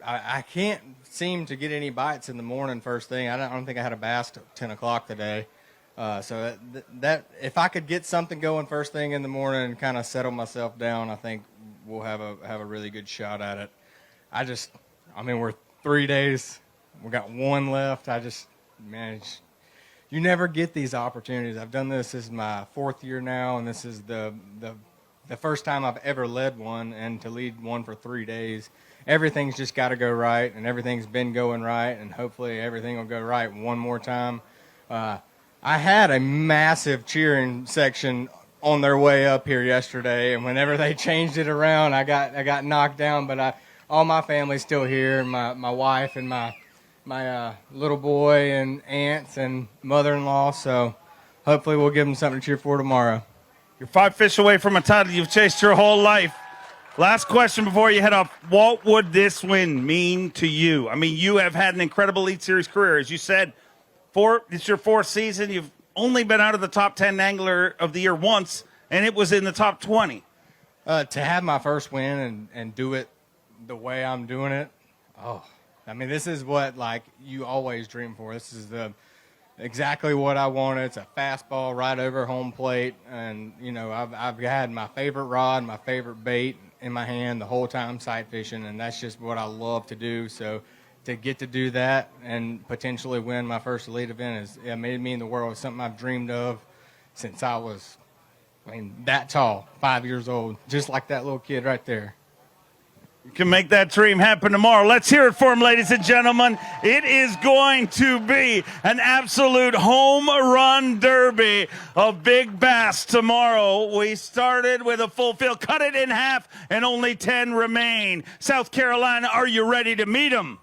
I can't seem to get any bites in the morning first thing. I don't think I had a bass till 10 o'clock today. So that if I could get something going first thing in the morning and kind of settle myself down, I think we'll have a really good shot at it. We're 3 days. We got one left. You never get these opportunities. I've done this. This is my 4th year now, and this is the first time I've ever led one, and to lead one for 3 days. Everything's just got to go right, and everything's been going right, and hopefully everything will go right one more time. I had a massive cheering section on their way up here yesterday, and whenever they changed it around, I got knocked down. But all my family's still here, and my wife and my little boy and aunts and mother-in-law. So hopefully we'll give them something to cheer for tomorrow. You're 5 fish away from a title you've chased your whole life. Last question before you head off. What would this win mean to you? You have had an incredible Elite Series career. As you said, it's your 4th season. You've only been out of the top 10 angler of the year once, and it was in the top 20. To have my first win and do it the way I'm doing it, this is what you always dream for. This is exactly what I wanted. It's a fastball right over home plate, and I've had my favorite rod, my favorite bait in my hand the whole time sight fishing, and that's just what I love to do. So to get to do that and potentially win my first elite event it made me in the world. It's something I've dreamed of since I was that tall, 5 years old, just like that little kid right there. Can make that dream happen tomorrow. Let's hear it for him, ladies and gentlemen. It is going to be an absolute home run derby of Big Bass tomorrow. We started with a full field, cut it in half, and only 10 remain. South Carolina, are you ready to meet them?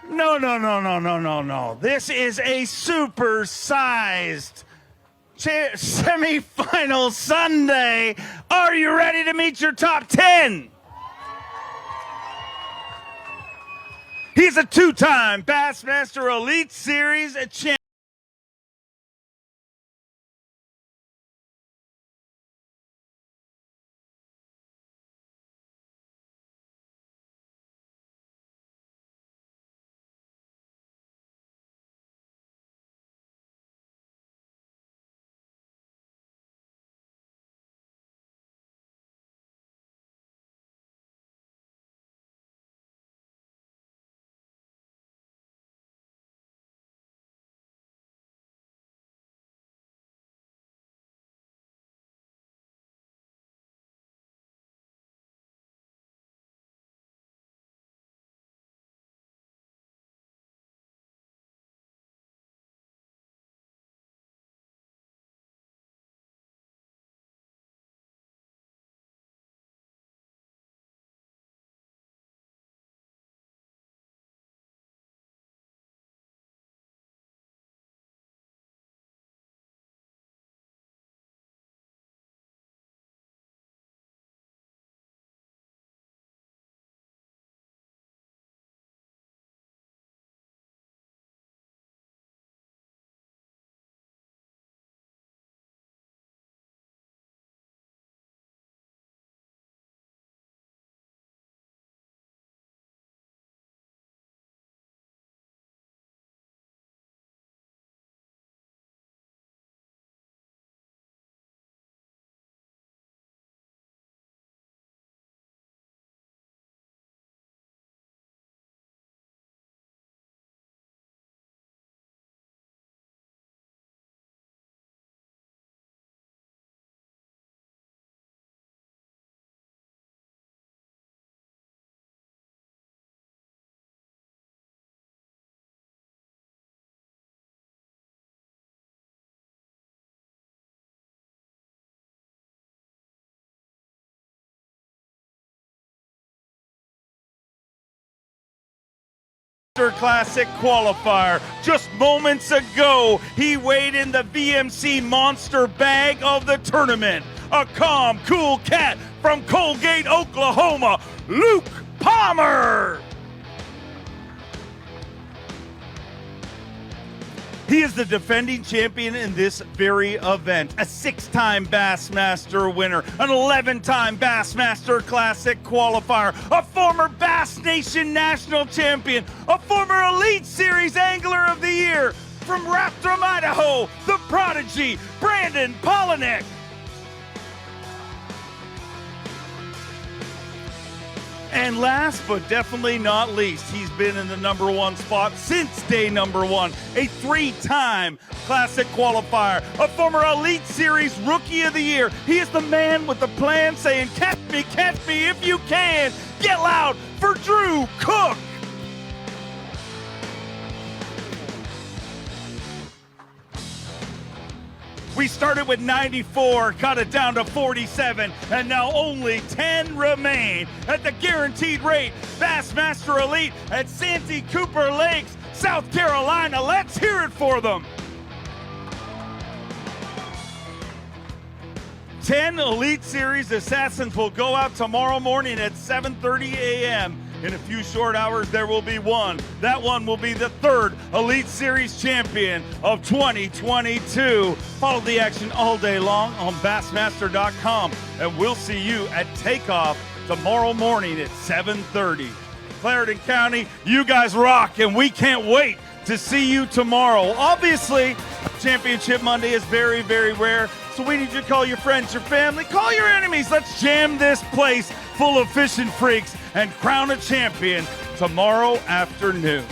No. This is a super-sized semifinal Sunday. Are you ready to meet your top 10? He's a two-time Bassmaster Elite Series champion. Classic qualifier. Just moments ago, he weighed in the VMC monster bag of the tournament. A calm, cool cat from Colgate, Oklahoma, Luke Palmer. He is the defending champion in this very event, a 6-time Bassmaster winner, an 11-time Bassmaster Classic qualifier, a former Bass Nation National Champion, a former Elite Series Angler of the Year. From Raptor, Idaho, the prodigy, Brandon Polinick. And last but definitely not least, he's been in the #1 spot since day #1, a 3-time Classic qualifier, a former Elite Series Rookie of the Year. He is the man with the plan saying, catch me if you can. Get loud for Drew Cook. We started with 94, cut it down to 47, and now only 10 remain at the guaranteed rate. Bassmaster Elite at Santee Cooper Lakes, South Carolina. Let's hear it for them. 10 Elite Series Assassins will go out tomorrow morning at 7:30 a.m. In a few short hours, there will be one. That one will be the 3rd Elite Series champion of 2022. Follow the action all day long on Bassmaster.com, and we'll see you at takeoff tomorrow morning at 7:30. Clarendon County, you guys rock, and we can't wait to see you tomorrow. Obviously, Championship Monday is very, very rare, so we need you to call your friends, your family, call your enemies. Let's jam this place full of fishing freaks and crown a champion tomorrow afternoon.